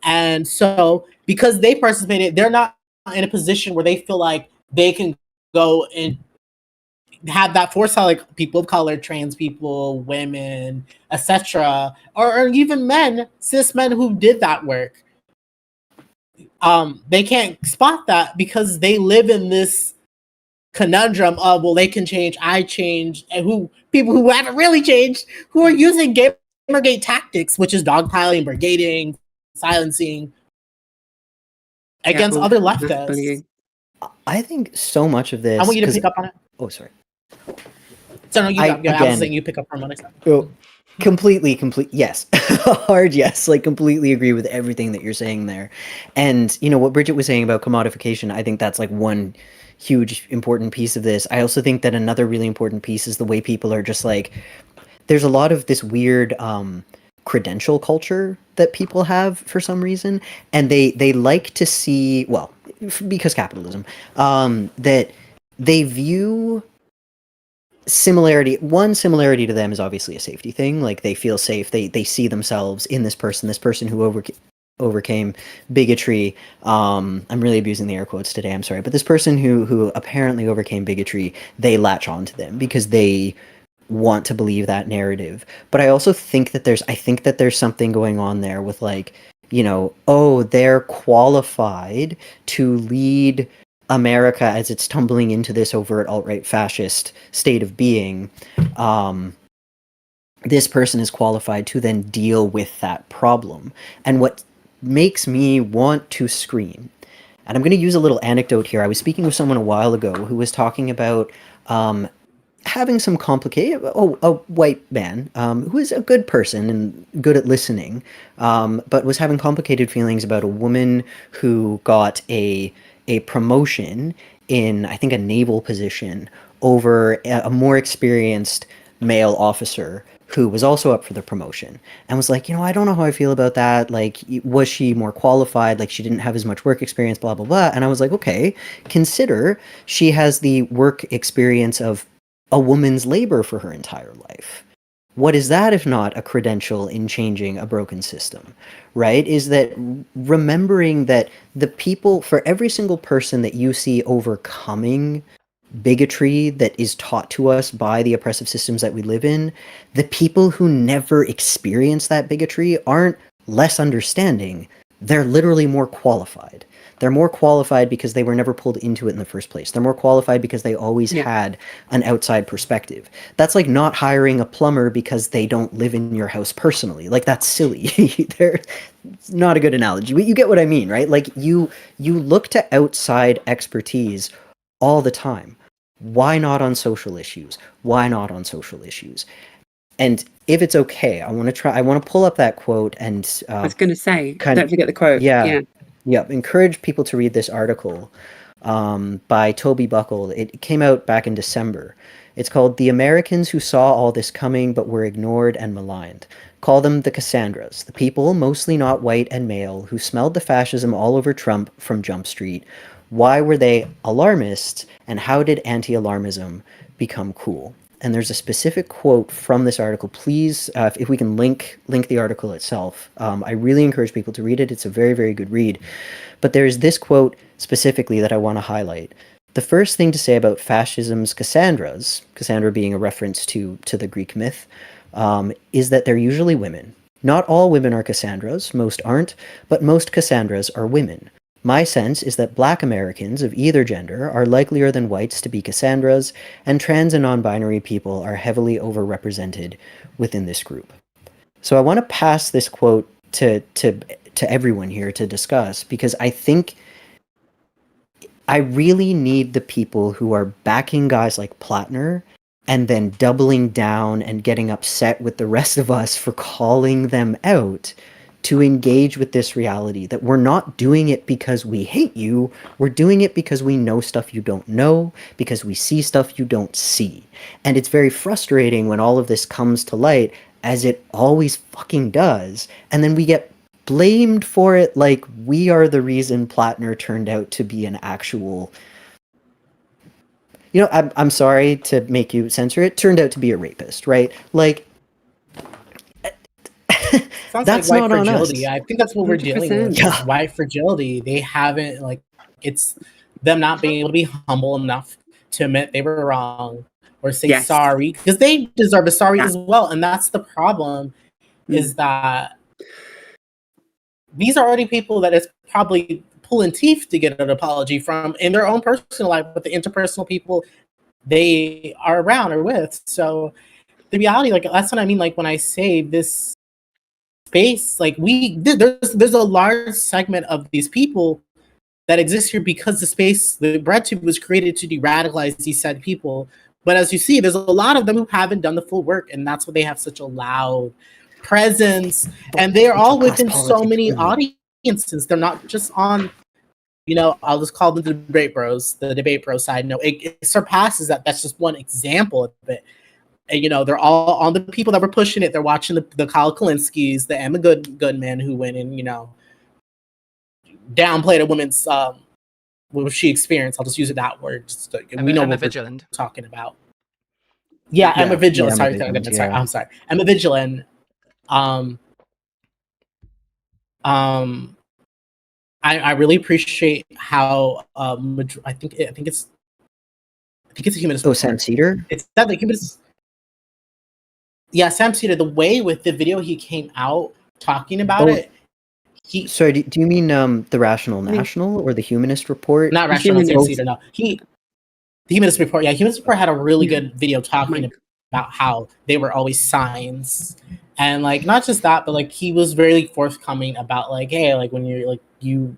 And so because they participated, they're not in a position where they feel like they can go and have that foresight, like people of color, trans people, women, etc., or even men, cis men who did that work. They can't spot that because they live in this conundrum of, well, they can change, I change, and who people who haven't really changed, who are using Gamergate tactics, which is dogpiling, brigading, silencing against other mass leftists. bullying. I think so much of this. I want you to pick up on it. Oh, sorry. So no, you I was saying you pick up on what I said. Oh, complete yes. Hard yes. Like completely agree with everything that you're saying there. And what Bridget was saying about commodification, I think that's like one huge important piece of this. I also think that another really important piece is the way people are just like, there's a lot of this weird credential culture that people have for some reason, and they like to see, well, because capitalism, that they view similarity to them is obviously a safety thing. Like they feel safe, they see themselves in this person who overcame bigotry. I'm really abusing the air quotes today, I'm sorry, but this person who apparently overcame bigotry, they latch on to them because they want to believe that narrative. But I also think that there's something going on there with like, oh, they're qualified to lead America as it's tumbling into this overt alt-right fascist state of being. This person is qualified to then deal with that problem. And what makes me want to scream, and I'm going to use a little anecdote here. I was speaking with someone a while ago who was talking about having some complicated, a white man who is a good person and good at listening, but was having complicated feelings about a woman who got a promotion in, I think, a naval position over a more experienced male officer who was also up for the promotion, and was like, I don't know how I feel about that. Like, was she more qualified? Like, she didn't have as much work experience, blah, blah, blah. And I was like, okay, consider she has the work experience of a woman's labor for her entire life. What is that if not a credential in changing a broken system, right? Is that remembering that the people, for every single person that you see overcoming bigotry that is taught to us by the oppressive systems that we live in, the people who never experience that bigotry aren't less understanding. They're literally more qualified. They're more qualified because they were never pulled into it in the first place. They're more qualified because they always had an outside perspective. That's like not hiring a plumber because they don't live in your house personally. Like, that's silly. It's not a good analogy, but you get what I mean, right? Like, you look to outside expertise all the time. Why not on social issues? Why not on social issues? And if it's okay, I want to pull up that quote and I was going to say, don't forget the quote. Yeah. Encourage people to read this article by Toby Buckle. It came out back in December. It's called "The Americans Who Saw All This Coming But Were Ignored and Maligned." Call them the Cassandras, the people, mostly not white and male, who smelled the fascism all over Trump from Jump Street. Why were they alarmists, and how did anti-alarmism become cool? And there's a specific quote from this article. Please, if we can link the article itself. I really encourage people to read it. It's a very, very good read. But there's this quote specifically that I want to highlight. The first thing to say about fascism's Cassandras, Cassandra being a reference to the Greek myth, is that they're usually women. Not all women are Cassandras, most aren't, but most Cassandras are women. My sense is that Black Americans of either gender are likelier than whites to be Cassandras, and trans and non-binary people are heavily overrepresented within this group. So I want to pass this quote to everyone here to discuss, because I think I really need the people who are backing guys like Platner and then doubling down and getting upset with the rest of us for calling them out to engage with this reality that we're not doing it because we hate you. We're doing it because we know stuff you don't know, because we see stuff you don't see. And it's very frustrating when all of this comes to light, as it always fucking does. And then we get blamed for it like we are the reason Platner turned out to be an actual. You know, I'm sorry to make you censor it. Turned out to be a rapist, right? Like, Sounds that's like white not on us. fragility. I think that's what we're dealing with. 100%. Is white fragility. They haven't like it's them not being able to be humble enough to admit they were wrong or say Yes. sorry because they deserve a sorry Yeah. as well. And that's the problem is that these are already people that it's probably pulling teeth to get an apology from in their own personal life with the interpersonal people they are around or with. So the reality, like that's what I mean. Like when I say this space, like there's a large segment of these people that exist here because the space, the BreadTube was created to de-radicalize these said people. But as you see, there's a lot of them who haven't done the full work, and that's why they have such a loud presence. And they are all within so many audiences. They're not just on, you know, I'll just call them the debate bros side. No, it surpasses that. That's just one example of it. And, you know, they're all on the people that were pushing it. They're watching the Kyle Kalinskis, the Emma Goodman, who went and, you know, downplayed a woman's what she experienced. I'll just use it that word. Just we know Emma what Vigilant. we're talking about. Yeah, Emma Vigilant. Yeah, Sorry, I'm sorry. Emma Vigilant. I really appreciate how I think it's a humanist. Oh, Sam Cedar. It's that the humanist. Yeah, Sam Cedar. The way with the video he came out talking about it. Sorry, do you mean the Rational National or the Humanist Report? Not Rational Sam Cedar. No, the Humanist Report. Yeah, Humanist Report had a really good video talking about how they were always signs, and like not just that, but like he was very forthcoming about like, hey, like when you're like you're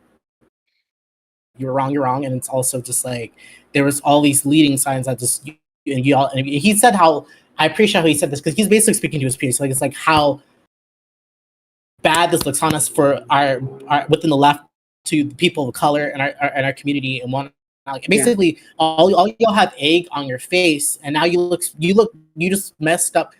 wrong, you're wrong, and it's also just like there was all these leading signs that just and you all. And he said how I appreciate how he said this because he's basically speaking to his peers. Like it's like how bad this looks on us for our within the left to the people of color and our community and one like basically all y'all have egg on your face and now you just messed up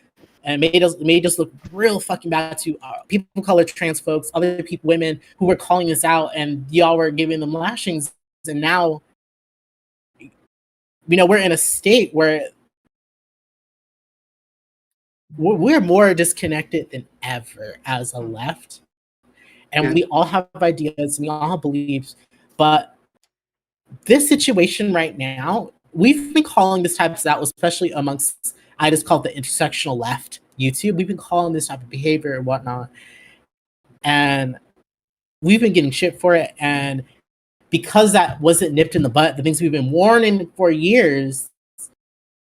and made us look real fucking bad to people of color, trans folks, other people, women who were calling us out and y'all were giving them lashings and now you know we're in a state where we're more disconnected than ever as a left. And we all have ideas, we all have beliefs, but this situation right now, we've been calling this type of out, especially amongst, I just call it the intersectional left YouTube. We've been calling this type of behavior and whatnot. And we've been getting shit for it. And because that wasn't nipped in the butt, the things we've been warning for years,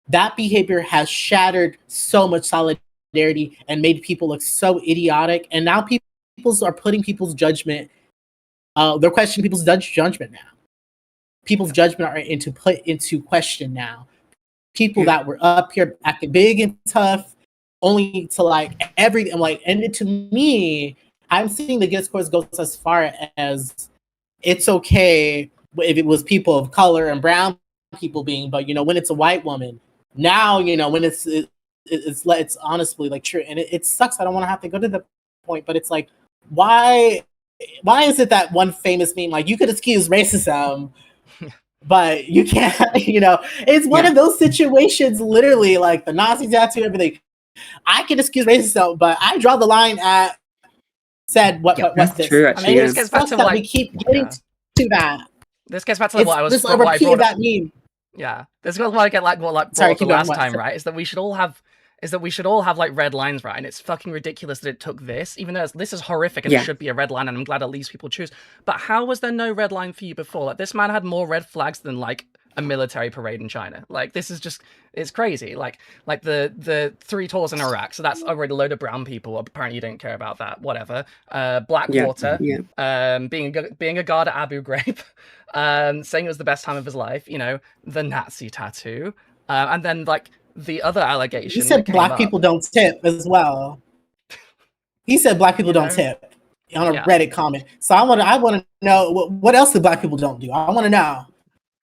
that behavior has shattered so much solidarity and made people look so idiotic. And now people are putting people's judgment, they're questioning people's judgment now. People's judgment are put into question now. People that were up here acting big and tough, only to like everything. Like, and to me, I'm seeing the discourse goes as far as it's okay if it was people of color and brown people being, but you know, when it's a white woman, now you know when it's honestly like true, and it sucks. I don't want to have to go to the point, but it's like, why is it that one famous meme like you could excuse racism, but you can't? You know, it's one of those situations. Literally, like the Nazi tattoo, everything. I can excuse racism, but I draw the line at said what's this? True, actually, I mean, it sucks that we keep getting to that. This gets back to what I was what I brought that up. Meme. Yeah, this is what I get like brought up the last time, right? Is that we should all have like red lines, right? And it's fucking ridiculous that it took this, even though this is horrific and it should be a red line, and I'm glad at least people choose. But how was there no red line for you before? Like this man had more red flags than like a military parade in China. Like this is just, it's crazy. Like the 3 tours in Iraq, so that's already a load of brown people. Apparently you don't care about that. Whatever. Blackwater, being a guard at Abu Ghraib, saying it was the best time of his life. You know, the Nazi tattoo, and then like the other allegation. He said black people don't tip as well. He said black people don't tip on a Reddit comment. So I want to know what else do black people don't do. I want to know.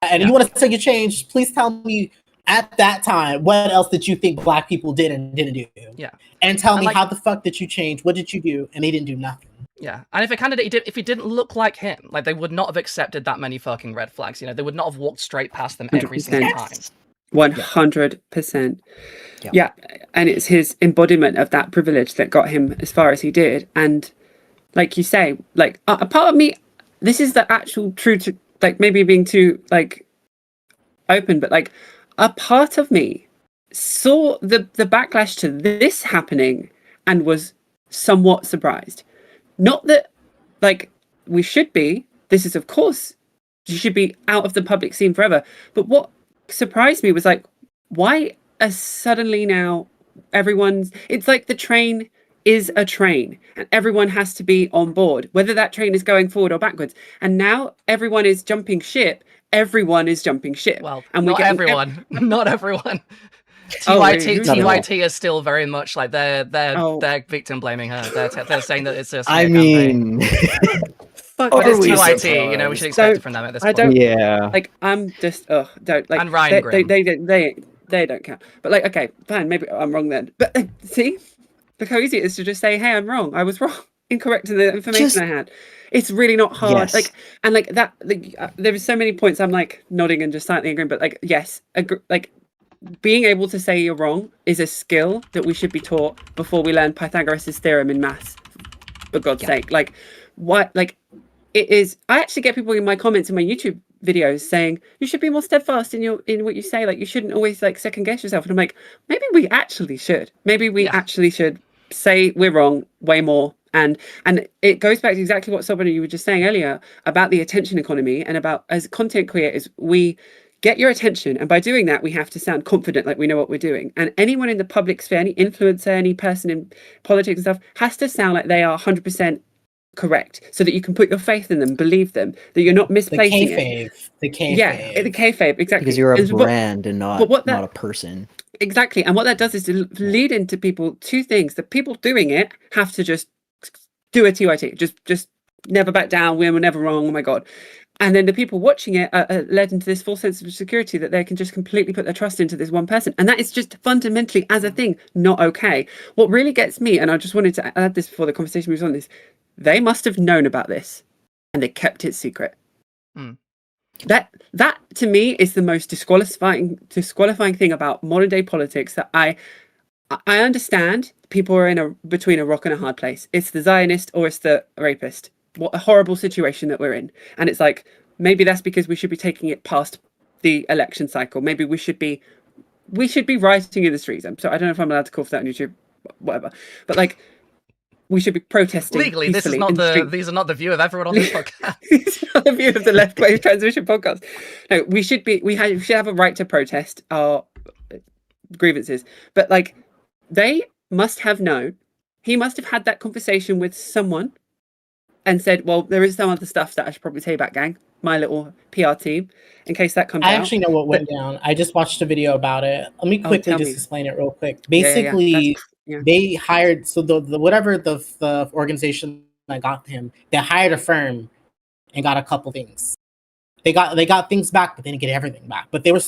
And you want to say you changed, please tell me at that time, what else did you think black people did and didn't do? Yeah. And tell me how the fuck did you change? What did you do? And they didn't do nothing. Yeah, and if a candidate if he didn't look like him, like they would not have accepted that many fucking red flags. You know, they would not have walked straight past them every single 100%. time. 100%. Yeah. Yeah, and it's his embodiment of that privilege that got him as far as he did. And like you say, like a part of me, this is the actual true, like maybe being too like open, but like a part of me saw the backlash to this happening and was somewhat surprised. Not that like we should be. This is of course you should be out of the public scene forever. But what surprised me was like, why are suddenly now it's like the train is a train and everyone has to be on board, whether that train is going forward or backwards. And now everyone is jumping ship. Everyone is jumping ship. Well, and not everyone. Not everyone. TYT is still very much like they're victim blaming her. They're saying that it's a I campaign. mean, fuck, But it's we TYT, you know, we should expect it from them at this point. Like I'm just don't like and Ryan Grimm. They don't count. But like, okay, fine, maybe I'm wrong then. But see, look how easy it is to just say, hey, I'm wrong. I was wrong. Incorrect in the information I had. It's really not hard. Yes. Like, and like that, there are so many points I'm like nodding and just silently agreeing. But like, yes, like being able to say you're wrong is a skill that we should be taught before we learn Pythagoras' theorem in maths. For God's sake, like, what, like, it is. I actually get people in my comments in my YouTube videos saying you should be more steadfast in what you say. Like, you shouldn't always like second guess yourself. And I'm like, maybe we actually should. Maybe we actually should say we're wrong way more. And it goes back to exactly what somebody you were just saying earlier about the attention economy and about, as content creators, we get your attention, and by doing that we have to sound confident, like we know what we're doing. And anyone in the public sphere, any influencer, any person in politics and stuff, has to sound like they are 100% correct, so that you can put your faith in them, believe them, that you're not misplacing it. The kayfabe. Yeah, the kayfabe, exactly. Because you're a brand and not a person. Exactly. And what that does is to lead into people two things. The people doing it have to just do a TYT, just never back down, we're never wrong, oh my God. And then the people watching it are led into this false sense of security that they can just completely put their trust into this one person. And that is just fundamentally, as a thing, not okay. What really gets me, and I just wanted to add this before the conversation moves on, is they must have known about this and they kept it secret. Mm. That to me is the most disqualifying thing about modern day politics, that I understand people are between a rock and a hard place. It's the Zionist or it's the rapist. What a horrible situation that we're in. And it's like, maybe that's because we should be taking it past the election cycle. Maybe we should be rioting in the streets. So I don't know if I'm allowed to call for that on YouTube, whatever. But like, we should be protesting legally. This is not these are not the view of everyone on this podcast. It's not the view of the Left Wave Transmission podcast. No, we should have a right to protest our grievances. But like, they must have known. He must have had that conversation with someone and said, well, there is some other stuff that I should probably tell you about, gang, my little PR team, in case that comes out. I actually know what went down. I just watched a video about it. Let me quickly explain it real quick. Basically, they hired, so the whatever the organization that got him, they hired a firm and got a couple things. They got things back, but they didn't get everything back. But there were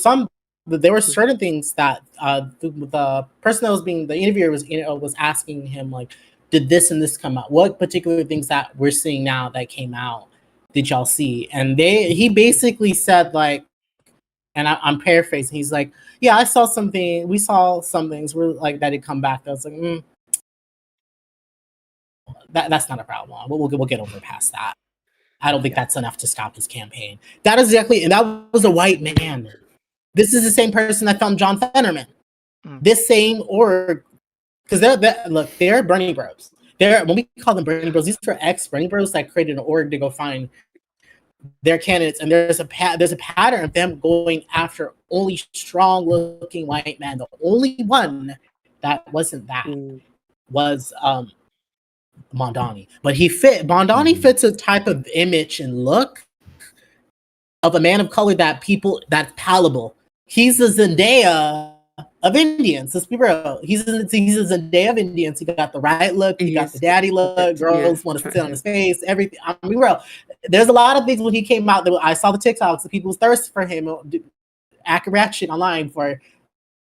certain things that the person that was the interviewer was asking him, like, did this and this come out? What particular things that we're seeing now that came out did y'all see? And he basically said, like, and I'm paraphrasing, he's like, yeah, I saw something, we saw some things were like that had come back. I was like, that's not a problem. We'll get over past that. I don't think that's enough to stop his campaign. That is exactly, and that was a white man. This is the same person that found John Fetterman. This same org, because they're Bernie Bros. When we call them Bernie Bros, these are ex-Bernie Bros that created an org to go find their candidates, and there's a pattern of them going after only strong-looking white men. The only one that wasn't that was Mondani, but Mondani fits a type of image and look of a man of color that's palatable. He's a Zendaya of Indians. Let's be real. He's a Zendaya of Indians. He got the right look. He got the daddy look. Girls want to sit on his face. Everything. I mean, real. There's a lot of things when he came out. I saw the TikToks. The people was thirsty for him. Accurate shit online for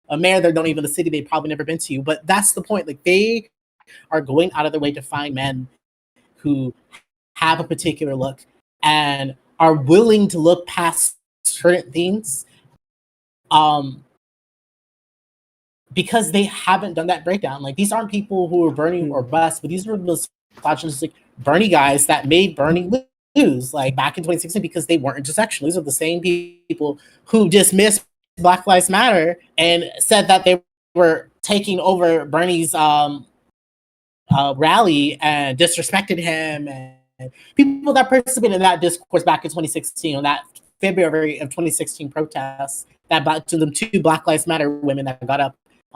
a man that don't even the city they've probably never been to. But that's the point. Like, they are going out of their way to find men who have a particular look and are willing to look past certain things, because they haven't done that breakdown. Like, these aren't people who are Bernie or bust, but these are misogynistic Bernie guys that made Bernie lose, like back in 2016, because they weren't intersectional. These are the same people who dismissed Black Lives Matter and said that they were taking over Bernie's rally and disrespected him, and people that participated in that discourse back in 2016 on that February of 2016 protests, that to the 2 Black Lives Matter women that got up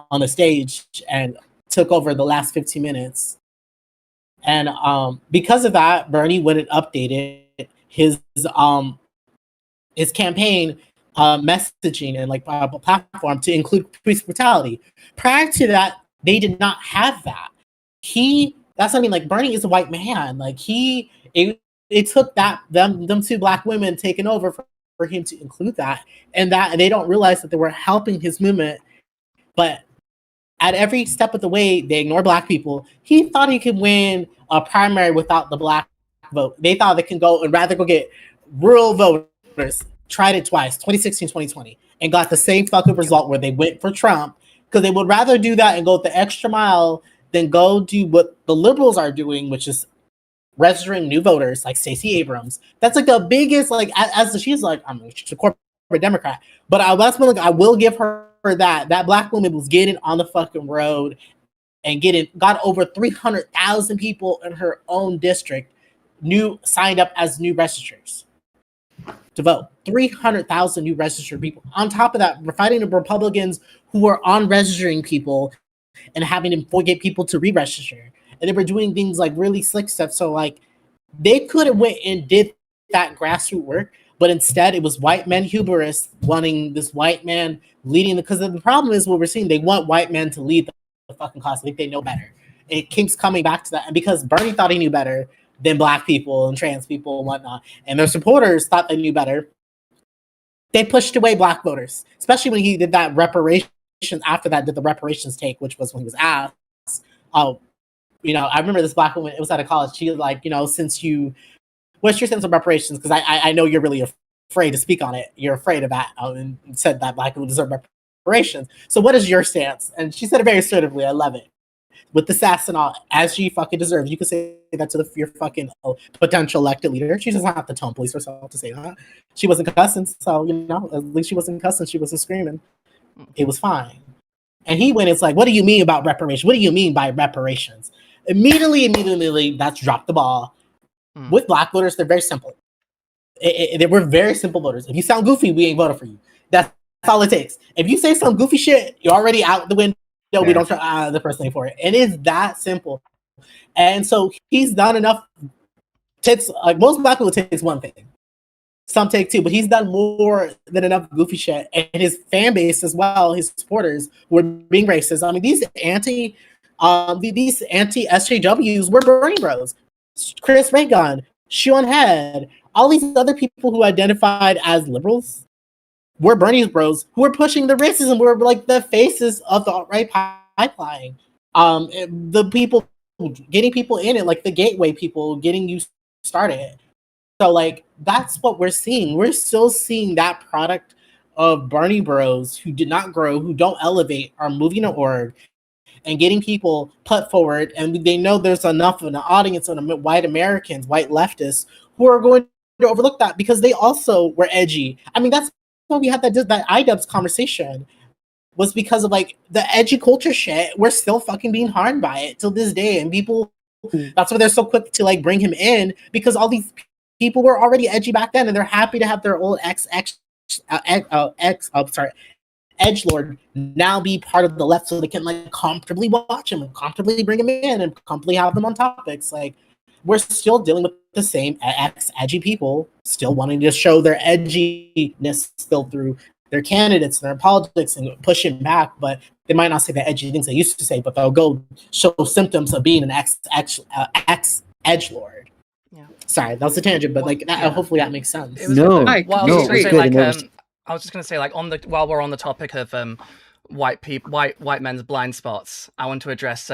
on the stage and took over the last 15 minutes. And because of that, Bernie wouldn't update his campaign messaging and like platform to include police brutality. Prior to that, they did not have that. That's what I mean. Like, Bernie is a white man. Like, it took them 2 Black women taking over for him to include that, and they don't realize that they were helping his movement. But at every step of the way, they ignore Black people. He thought he could win a primary without the Black vote. They thought they can go and rather go get rural voters. Tried it twice, 2016, 2020, and got the same fucking result where they went for Trump, because they would rather do that and go the extra mile than go do what the liberals are doing, which is registering new voters, like Stacey Abrams. That's like the biggest, like, she's like, she's a corporate Democrat, but I will give her that Black woman was getting on the fucking road and got over 300,000 people in her own district signed up as new registers to vote. 300,000 new registered people. On top of that, we're fighting the Republicans who are on registering people and having them forget people to re-register. And they were doing things like really slick stuff. So like, they could have went and did that grassroots work, but instead it was white men hubris wanting this white man leading because the problem is what we're seeing. They want white men to lead the fucking cause. I think they know better. It keeps coming back to that. And because Bernie thought he knew better than Black people and trans people and whatnot, and their supporters thought they knew better, they pushed away Black voters, especially when he did that reparations. After that, did the reparations take, which was when he was asked, I remember this Black woman, it was at a college, she was like, what's your sense of reparations? Because I know you're really afraid to speak on it. You're afraid of that, and said that Black people deserve reparations. So what is your stance? And she said it very assertively. I love it. With the sass and all, as she fucking deserves. You can say that to your fucking potential elected leader. She doesn't have to tone police herself to say that. She wasn't cussing, so, at least she wasn't cussing. She wasn't screaming. It was fine. And he went, it's like, what do you mean about reparations? What do you mean by reparations? Immediately, that's dropped the ball. With Black voters, they're very simple. They were very simple voters. If you sound goofy, we ain't voting for you. That's all it takes. If you say some goofy shit, you're already out the window. Yeah. We don't try the person for it. And it's that simple. And so he's done enough. Like most Black people, takes one thing. Some take 2, but he's done more than enough goofy shit. And his fan base as well, his supporters, were being racist. I mean, these anti-SJWs were Bernie bros. Chris Reagan, Sean Head, all these other people who identified as liberals were Bernie's bros who were pushing the racism, were like the faces of the alt-right pipeline. The people getting people in it, like the gateway people getting you started. So like, that's what we're seeing. We're still seeing that product of Bernie bros who did not grow, who don't elevate, are moving an org and getting people put forward. And they know there's enough of an audience of white Americans, white leftists, who are going to overlook that because they also were edgy. I mean, that's why we had that iDubbbz conversation, was because of like the edgy culture shit. We're still fucking being harmed by it till this day. And people, that's why they're so quick to like bring him in, because all these people were already edgy back then, and they're happy to have their old edgelord now be part of the left, so they can like comfortably watch him and comfortably bring him in and comfortably have them on topics. Like, we're still dealing with the same edgy people, still wanting to show their edginess still through their candidates and their politics and push it back, but they might not say the edgy things they used to say, but they'll go show symptoms of being an edgelord. Yeah. Sorry, that was a tangent, but like hopefully that makes sense. I was just gonna say, like, while we're on the topic of white men's blind spots. I want to address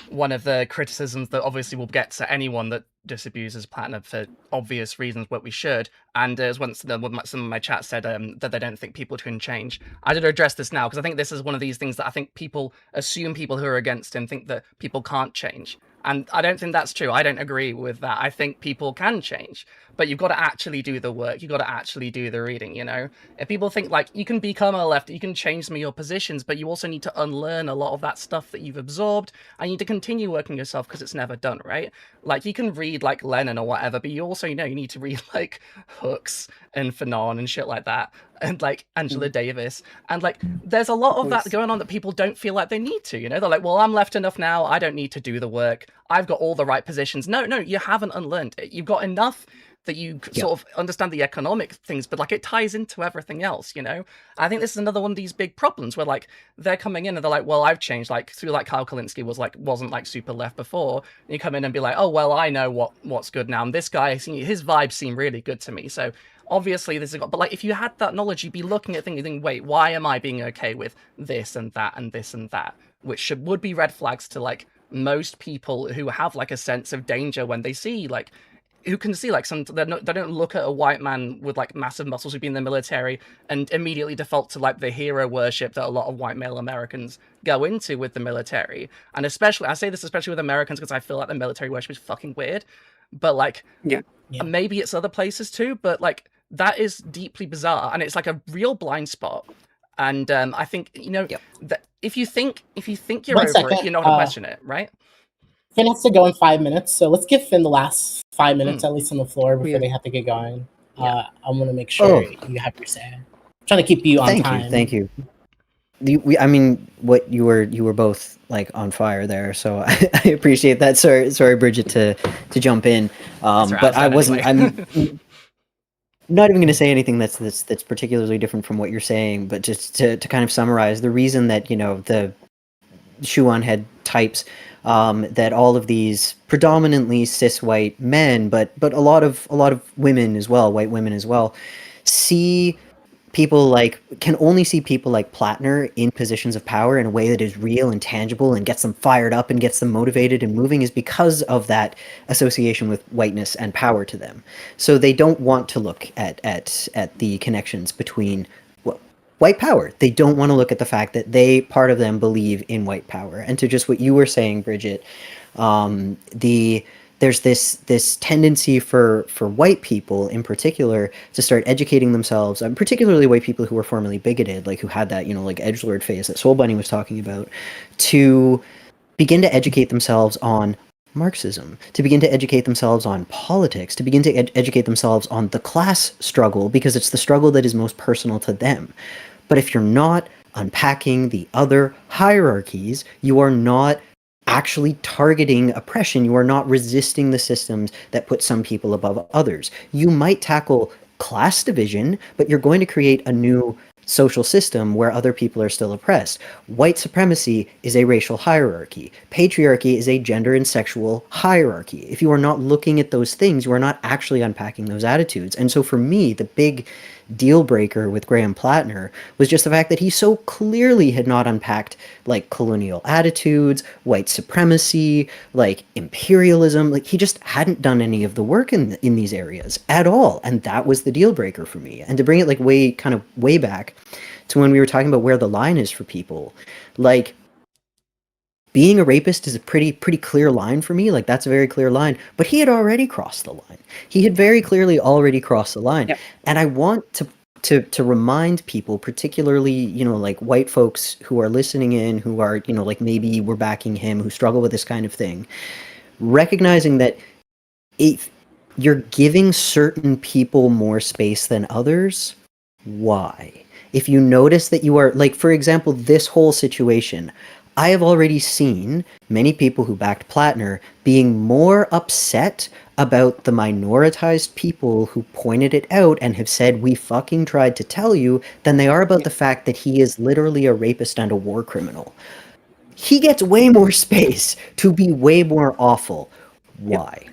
one of the criticisms that obviously will get to anyone that disabuses Platner for obvious reasons, what we should. And as once some of my chat said that they don't think people can change. I did address this now because I think this is one of these things that I think people assume people who are against him think that people can't change. And I don't think that's true. I don't agree with that. I think people can change, but you've got to actually do the work. You've got to actually do the reading, you know? If people think, like, you can become a left, you can change some of your positions, but you also need to unlearn a lot of that stuff that you've absorbed, and you need to continue working yourself because it's never done, right? Like, you can read, like, Lenin or whatever, but you also, you know, you need to read, like, Hooks and Fanon and shit like that, and, like, Angela Davis. And, like, there's a lot of that going on that people don't feel like they need to, you know? They're like, well, I'm left enough now, I don't need to do the work. I've got all the right positions. No, you haven't unlearned it. You've got enough that you sort of understand the economic things, but like it ties into everything else, you know? I think this is another one of these big problems where like they're coming in and they're like, well, I've changed, like through like Kyle Kalinske wasn't like super left before. And you come in and be like, oh, well, I know what's good now. And this guy, his vibes seem really good to me. So obviously this is, but like if you had that knowledge, you'd be looking at things and thinking, wait, why am I being okay with this and that and this and that? Which would be red flags to like most people who have like a sense of danger when they see like who can see like they don't look at a white man with like massive muscles who've been in the military and immediately default to like the hero worship that a lot of white male Americans go into with the military. And especially, I say this especially with Americans because I feel like the military worship is fucking weird, but like maybe it's other places too, but like that is deeply bizarre and it's like a real blind spot. And I think, you know, that if you think you're over it, you're not gonna question it, right? Finn has to go in 5 minutes, so let's give Finn the last 5 minutes at least on the floor before they have to get going. I want to make sure you have your say. I'm trying to keep you on time. Thank you. I mean, what you were both like on fire there, so I appreciate that. Sorry, Bridget, to jump in, but I wasn't. Anyway. I'm not even going to say anything that's particularly different from what you're saying, but just to kind of summarize the reason that the Shuan head types. That all of these predominantly cis white men, but a lot of women as well, white women as well, can only see people like Platner in positions of power in a way that is real and tangible and gets them fired up and gets them motivated and moving is because of that association with whiteness and power to them. So they don't want to look at the connections between white power. They don't want to look at the fact that part of them believe in white power. And to just what you were saying, Bridget, there's this tendency for white people in particular to start educating themselves, particularly white people who were formerly bigoted, like who had that, like edgelord phase that Soul Bunny was talking about, to begin to educate themselves on Marxism, to begin to educate themselves on politics, to begin to educate themselves on the class struggle, because it's the struggle that is most personal to them. But if you're not unpacking the other hierarchies, you are not actually targeting oppression. You are not resisting the systems that put some people above others. You might tackle class division, but you're going to create a new social system where other people are still oppressed. White supremacy is a racial hierarchy. Patriarchy is a gender and sexual hierarchy. If you are not looking at those things, you are not actually unpacking those attitudes. And so for me, the big deal breaker with Graham Platner was just the fact that he so clearly had not unpacked like colonial attitudes, white supremacy, like imperialism. Like he just hadn't done any of the work in these areas at all. And that was the deal breaker for me. And to bring it like way back to when we were talking about where the line is for people, like being a rapist is a pretty clear line for me. Like that's a very clear line, but he had already crossed the line. He had very clearly already crossed the line. Yep. And I want to remind people, particularly, like white folks who are listening in, who are, like maybe we're backing him, who struggle with this kind of thing, recognizing that if you're giving certain people more space than others, why? If you notice that you are, like, for example, this whole situation, I have already seen many people who backed Platner being more upset about the minoritized people who pointed it out and have said, we fucking tried to tell you, than they are about the fact that he is literally a rapist and a war criminal. He gets way more space to be way more awful. Why?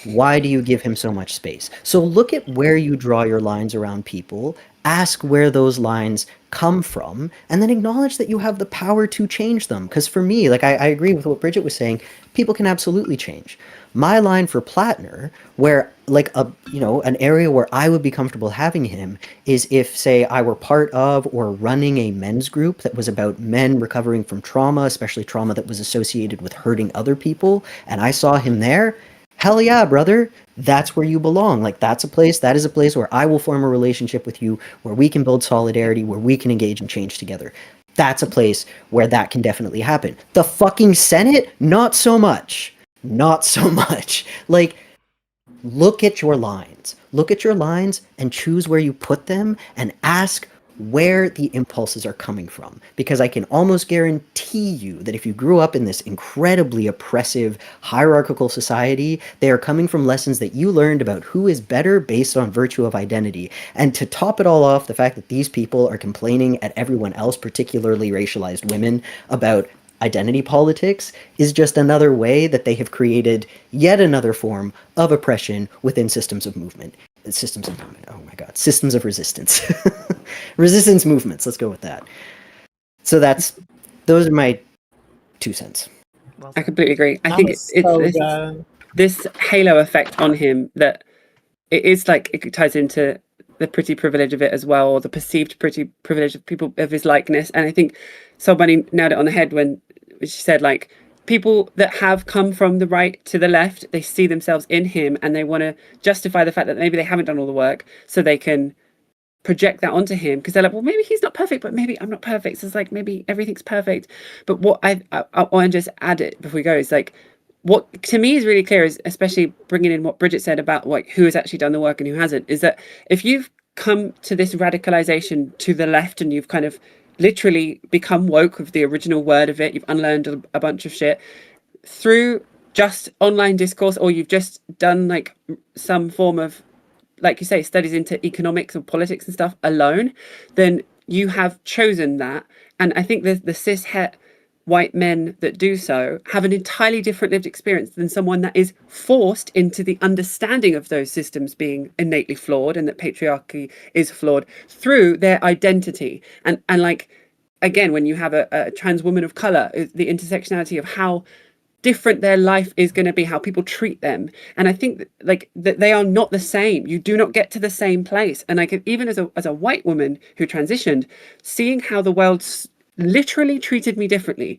Why do you give him so much space? So look at where you draw your lines around people. ask where those lines come from, and then acknowledge that you have the power to change them. Because for me, like I agree with what Bridget was saying, people can absolutely change. My line for Platner, where like an area where I would be comfortable having him is if, say, I were part of or running a men's group that was about men recovering from trauma, especially trauma that was associated with hurting other people, and I saw him there. Hell yeah, brother. That's where you belong. Like that is a place where I will form a relationship with you, where we can build solidarity, where we can engage and change together. That's a place where that can definitely happen. The fucking Senate, not so much. Not so much. Like, look at your lines. Look at your lines and choose where you put them and ask where the impulses are coming from. Because I can almost guarantee you that if you grew up in this incredibly oppressive, hierarchical society, they are coming from lessons that you learned about who is better based on virtue of identity. And to top it all off, the fact that these people are complaining at everyone else, particularly racialized women, about identity politics is just another way that they have created yet another form of oppression within systems of movement. Systems of movement. Oh my God. Systems of resistance. Resistance movements. Let's go with that. So those are my 2 cents. Well I said. completely agree. I That think was so good. this halo effect on him that it is like it ties into the pretty privilege of it as well, or the perceived pretty privilege of people of his likeness. And I think somebody nailed it on the head when she said, like, people that have come from the right to the left, they see themselves in him and they want to justify the fact that maybe they haven't done all the work so they can project that onto him, because they're like, well, maybe he's not perfect, but maybe I'm not perfect. So it's like, maybe everything's perfect. But what I want to just add it before we go is like, what to me is really clear is, especially bringing in what Bridget said about like who has actually done the work and who hasn't, is that if you've come to this radicalization to the left and you've kind of literally become woke with the original word of it, you've unlearned a bunch of shit through just online discourse, or you've just done like some form of, like you say, studies into economics or politics and stuff alone, then you have chosen that. And I think the cis het white men that do so have an entirely different lived experience than someone that is forced into the understanding of those systems being innately flawed and that patriarchy is flawed through their identity. And like, again, when you have a trans woman of color, the intersectionality of how different their life is going to be, how people treat them. And I think that they are not the same. You do not get to the same place. And I can, even as a white woman who transitioned, seeing how the world literally treated me differently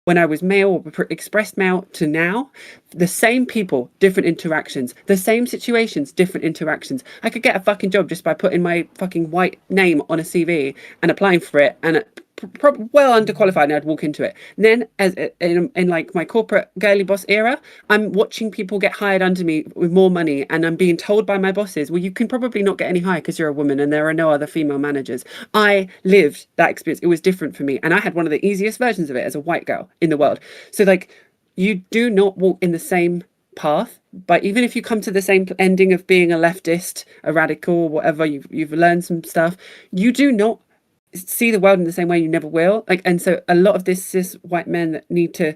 when I was male or expressed male to now, the same people, different interactions, the same situations, different interactions. I could get a fucking job just by putting my fucking white name on a CV and applying for it, and well underqualified, and I'd walk into it. And then as in like my corporate girly boss era, I'm watching people get hired under me with more money, and I'm being told by my bosses, well, you can probably not get any higher because you're a woman and there are no other female managers. I lived that experience. It was different for me, and I had one of the easiest versions of it as a white girl in the world. So like, you do not walk in the same path, but even if you come to the same ending of being a leftist, a radical, whatever, you've learned some stuff, you do not see the world in the same way. You never will. Like, and so a lot of this cis white men that need to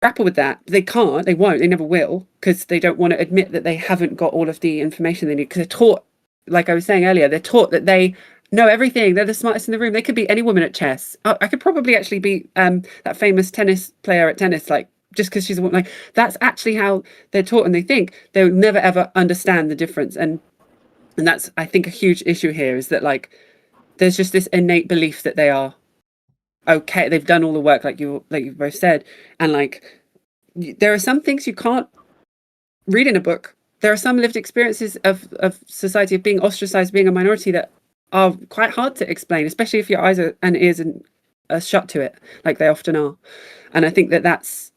grapple with that, they can't, they won't, they never will, because they don't want to admit that they haven't got all of the information they need, because they're taught, like I was saying earlier, they're taught that they know everything, they're the smartest in the room, they could beat any woman at chess. I could probably actually beat that famous tennis player at tennis, like, just because she's a woman. Like, that's actually how they're taught, and they think they'll never ever understand the difference. And that's, I think, a huge issue here, is that like there's just this innate belief that they are okay, they've done all the work, like you both said, and like there are some things you can't read in a book. There are some lived experiences of society, of being ostracized, being a minority, that are quite hard to explain, especially if your eyes and ears are shut to it, like they often are. And I think that's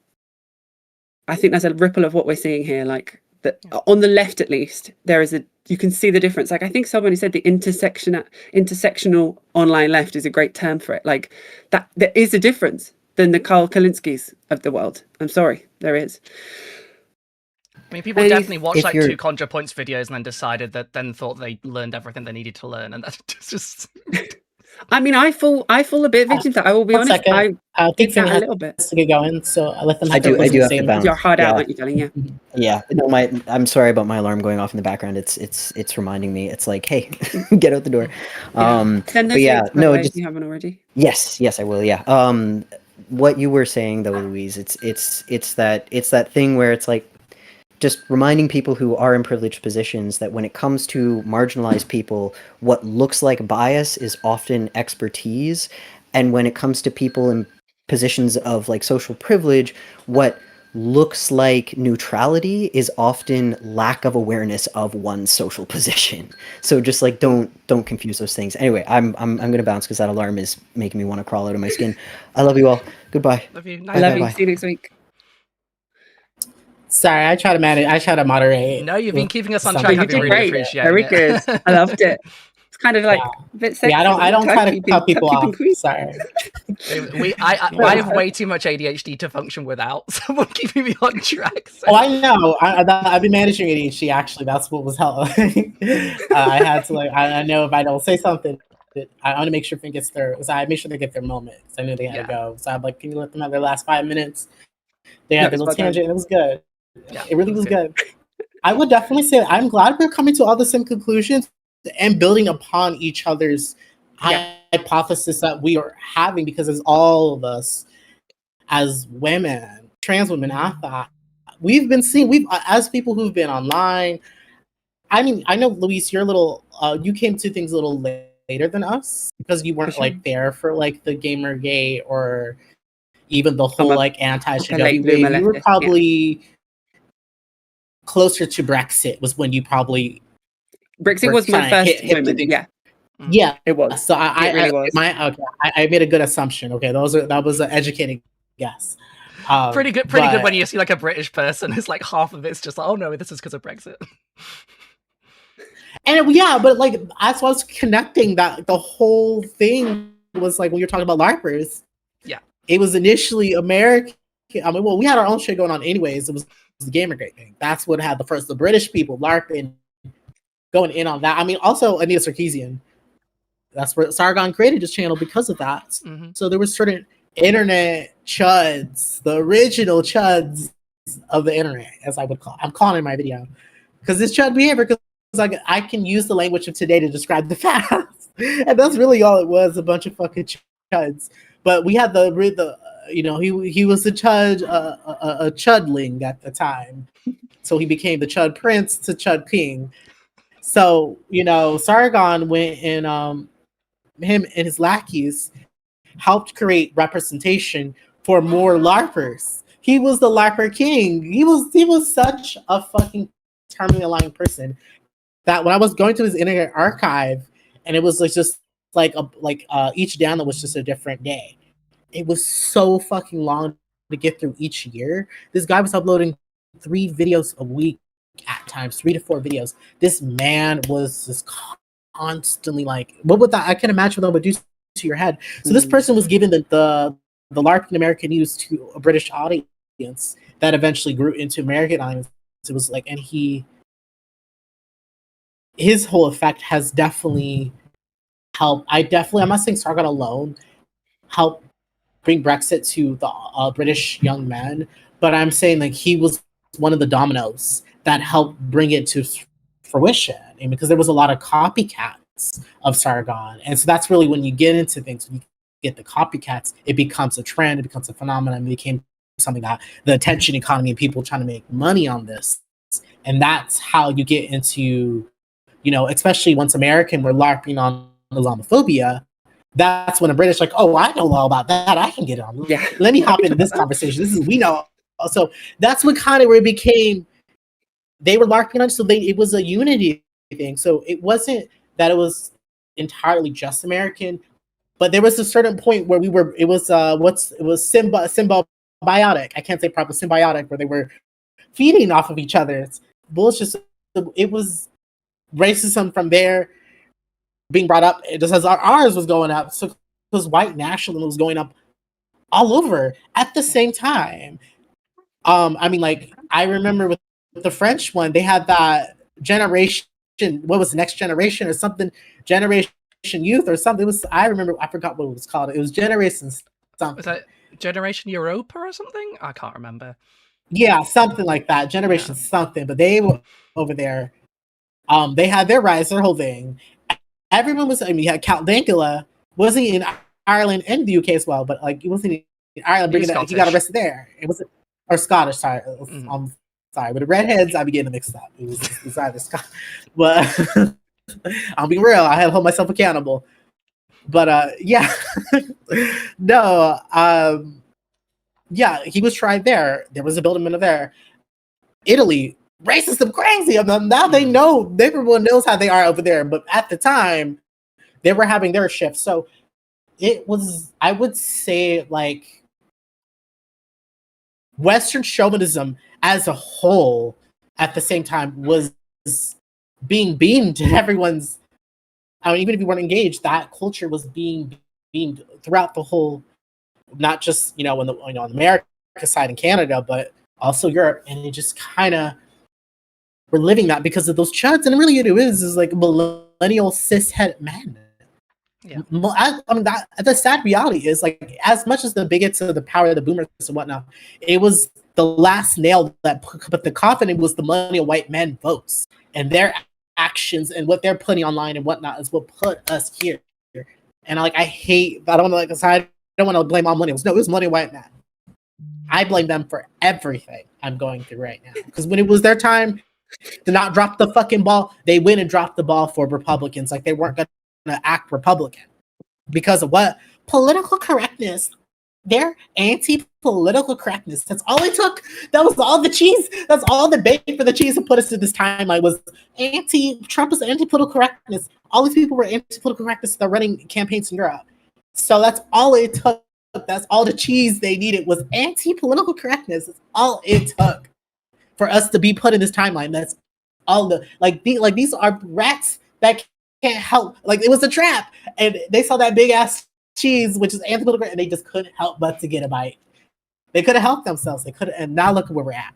a ripple of what we're seeing here, like that on the left, at least, there is you can see the difference. Like, I think somebody said the intersectional online left is a great term for it. Like, that there is a difference than the Karl Kalinskis of the world. I'm sorry, there is. I mean, people definitely watched like 2 ContraPoints videos and then decided that, then thought they learned everything they needed to learn, and that's just. I mean, I fall a bit victim to that. I will be One honest. second. I Big did Thing that a has little bit. to get going, so I let them I have their do closing have to statement. bounce. You're hard out, Yeah. aren't you, darling? Yeah. Yeah, no, I'm sorry about my alarm going off in the background. It's reminding me. It's like, hey, get out the door. Send those But yeah, links, by no, the way, just if you haven't already. yes, I will. Yeah. What you were saying though, Louise, it's that thing where it's like just reminding people who are in privileged positions that when it comes to marginalized people, what looks like bias is often expertise, and when it comes to people in positions of like social privilege, what looks like neutrality is often lack of awareness of one's social position. So just like don't confuse those things. Anyway, I'm gonna bounce because that alarm is making me want to crawl out of my skin. I love you all. Goodbye. Love you. I Night. love you. bye. See you next week. Sorry, I try to manage. I try to moderate. No, you've been keeping us on Some track. You I've been did people. really great. appreciating Very it. good. I loved it. It's kind of like Yeah. a bit sexy. Yeah, I don't try to cut people timekeeping off. queen. Sorry. I have way too much ADHD to function without someone keeping me on track. So. Oh, I know. I've been managing ADHD. Actually, that's what was helping. I had to I know if I don't say something, I want to make sure things gets their. So I make sure they get their moment. Because I knew they had to go. So I'm like, can you let them have their last 5 minutes? They had their little tangent. It was good. Yeah, it really was good. I would definitely say I'm glad we're coming to all the same conclusions and building upon each other's hypothesis that we are having, because as all of us as women, trans women, I thought we've been seeing, as people who've been online. I mean, I know, Luis, you're a little, you came to things a little later than us because you weren't like there for like the Gamergate or even the whole like anti-shit wave. You were probably closer to Brexit was when you probably Brexit was my first moment. Yeah, it was. So it really was. I made a good assumption. Okay, that was an educated guess. Pretty good when you see like a British person who's like half of it's just like, oh no, this is because of Brexit. And but like as I was connecting that, the whole thing was like when you're talking about LARPers. Yeah, it was initially American. I mean, well, we had our own shit going on anyways. It was the Gamergate thing. That's what had the British people LARPing, going in on that. I mean, also Anita Sarkeesian. That's where Sargon created his channel because of that. Mm-hmm. So there was certain internet chuds, the original chuds of the internet, as I would call. I'm calling in my video because it's chud behavior. Because like I can use the language of today to describe the past, and that's really all it was—a bunch of fucking chuds. But we had the he was a chud, a chudling at the time, so he became the chud prince to chud king. So Sargon went and him and his lackeys helped create representation for more LARPers. He was the LARPer king. He was such a fucking terminally aligned person that when I was going to his internet archive, and it was like just like each download was just a different day. It was so fucking long to get through each year. This guy was uploading 3 videos a week at times, 3 to 4 videos. This man was just constantly like, what would that? I can imagine what that would do to your head. So this person was given the LARPing American news to a British audience that eventually grew into American audience. It was like, and his whole effect has definitely helped. I'm not saying Sargon alone helped bring Brexit to the British young men, but I'm saying like he was one of the dominoes that helped bring it to fruition. And because there was a lot of copycats of Sargon, and so that's really when you get into things. When you get the copycats, it becomes a trend. It becomes a phenomenon. It became something that the attention economy and people trying to make money on this, and that's how you get into, especially once American were LARPing on Islamophobia. That's when the British like, oh, I know all about that. I can get on. Yeah. Let me hop into this conversation. We know. So that's what kind of where it became. They were LARPing on, so it was a unity thing. So it wasn't that it was entirely just American, but there was a certain point where it was symbiotic. I can't say proper symbiotic, where they were feeding off of each other. It's bullshit. It was racism from there being brought up, just as ours was going up. So because white nationalism was going up all over at the same time. I mean, like I remember with the French one, they had that generation. What was the next generation or something? Generation Youth or something. It was, I remember, I forgot what it was called. It was Generation something. Was that Generation Europa or something? I can't remember. Yeah, something like that. Generation something. But they were over there. They had their rights, their whole thing. Everyone was, I mean, you had Count Dankula, wasn't he in Ireland and the UK as well, but like he wasn't in Ireland, he got arrested there. It was, or Scottish, sorry. Sorry, with the redheads, I'd be getting mixed up. It was either Scott, but I'll be real, I had to hold myself accountable. But yeah, no, yeah, he was tried there. There was a building in there. Italy, racism crazy. I mean, now they know, everyone knows how they are over there. But at the time, they were having their shift. So it was, I would say, like, Western chauvinism as a whole at the same time was being beamed to everyone's, I mean, even if you weren't engaged, that culture was being beamed throughout the whole, not just, you know, on the America side in Canada, but also Europe. And it just kind of, we're living that because of those chuds. And really it is like millennial cishet men. Yeah. I mean, that the sad reality is, like, as much as the bigots of the power of the boomers and whatnot, it was the last nail that put the coffin. It was the millennial white men votes and their actions and what they're putting online and whatnot is what put us here. And I hate, I don't want to, I don't want to blame all millennials. No, it was millennial white men. I blame them for everything I'm going through right now. Because when it was their time to not drop the fucking ball, they went and dropped the ball for Republicans. Like, they weren't going to act Republican because of what? Political correctness. They're anti-political correctness. That's all it took. That was all the cheese. That's all the bait for the cheese to put us to this timeline was Trump was anti-political correctness. All these people were anti-political correctness. They're running campaigns in Europe. So that's all it took. That's all the cheese they needed was anti-political correctness. That's all it took for us to be put in this timeline. That's all the these are rats that can't help. Like, it was a trap, and they saw that big ass cheese, which is anti-political, and they just couldn't help but to get a bite. They could have helped themselves. They could have, and now look at where we're at.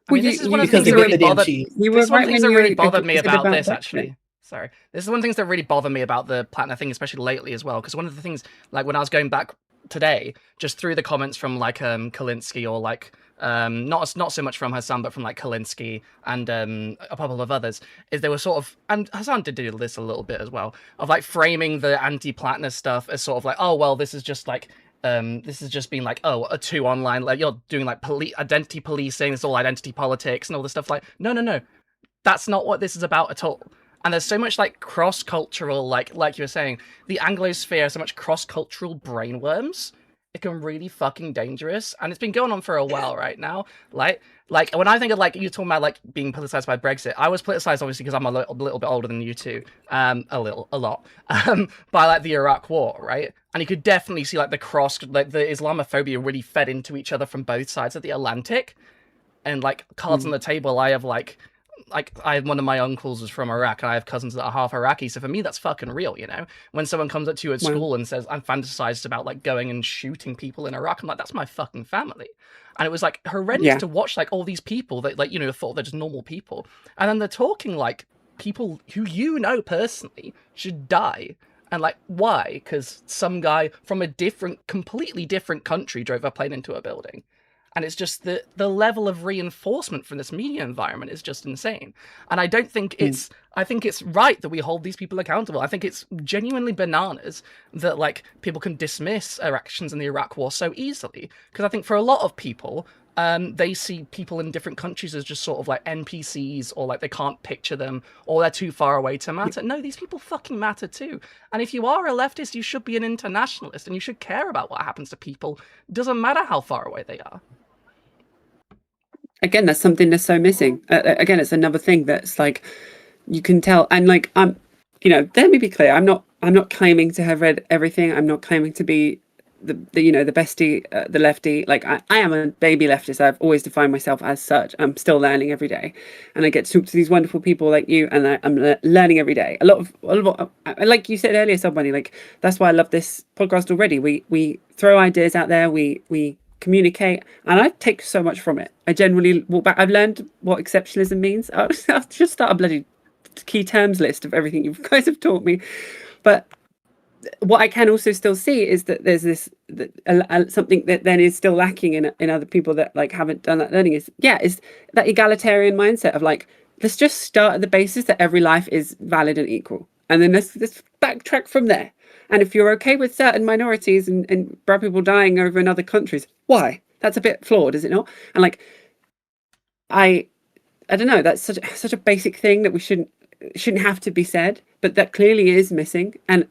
I mean, this is one of the things that really bothered. This is one of the things that really bothered me about this. Actually, sorry, this is one of the things that really bothered me about the Platner thing, especially lately as well. Because one of the things, like when I was going back today, just through the comments from like Kalinsky or like not so much from Hassan, but from like Kalinsky and a couple of others, is they were sort of, and Hassan did do this a little bit as well, of like framing the anti-Platner stuff as sort of like, oh well, this is just like this is just being like, oh, a two online, like you're doing like identity policing, it's all identity politics and all this stuff. Like, no, that's not what this is about at all. And there's so much like cross-cultural, like you were saying, the Anglosphere, so much cross-cultural brainworms. It can really fucking dangerous, and it's been going on for a while right now. Like when I think of like you talking about like being politicized by Brexit, I was politicized obviously because I'm a little bit older than you two, a lot, by like the Iraq War, right? And you could definitely see like the Islamophobia really fed into each other from both sides of the Atlantic, and like cards on the table. I have one of my uncles is from Iraq, and I have cousins that are half Iraqi. So for me, that's fucking real, you know? When someone comes up to you at school and says, I'm fantasized about like going and shooting people in Iraq, I'm like, that's my fucking family. And it was like horrendous to watch like all these people that like, you know, thought they're just normal people. And then they're talking like people who you know personally should die. And like, why? Because some guy from a completely different country drove a plane into a building. And it's just the level of reinforcement from this media environment is just insane. And I don't think I think it's right that we hold these people accountable. I think it's genuinely bananas that like people can dismiss their actions in the Iraq War so easily. Because I think for a lot of people, they see people in different countries as just sort of like NPCs, or like they can't picture them, or they're too far away to matter. No, these people fucking matter too. And if you are a leftist, you should be an internationalist, and you should care about what happens to people. Doesn't matter how far away they are. Again, that's something that's so missing. Again, it's another thing that's like you can tell. And like you know, let me be clear. I'm not claiming to have read everything. I'm not claiming to be the you know the bestie, the lefty. Like I am a baby leftist. I've always defined myself as such. I'm still learning every day, and I get to talk to these wonderful people like you, and I'm learning every day. A lot of like you said earlier, somebody like that's why I love this podcast already. We throw ideas out there. We communicate, and I take so much from it. I generally walk back. I've learned what exceptionalism means. I'll just start a bloody key terms list of everything you guys have taught me. But what I can also still see is that there's this something that then is still lacking in other people that like haven't done that learning is that egalitarian mindset of like, let's just start at the basis that every life is valid and equal, and then let's backtrack from there. And if you're okay with certain minorities and brown people dying over in other countries, why? That's a bit flawed, is it not? And like, I don't know. That's such a basic thing that we shouldn't have to be said, but that clearly is missing. And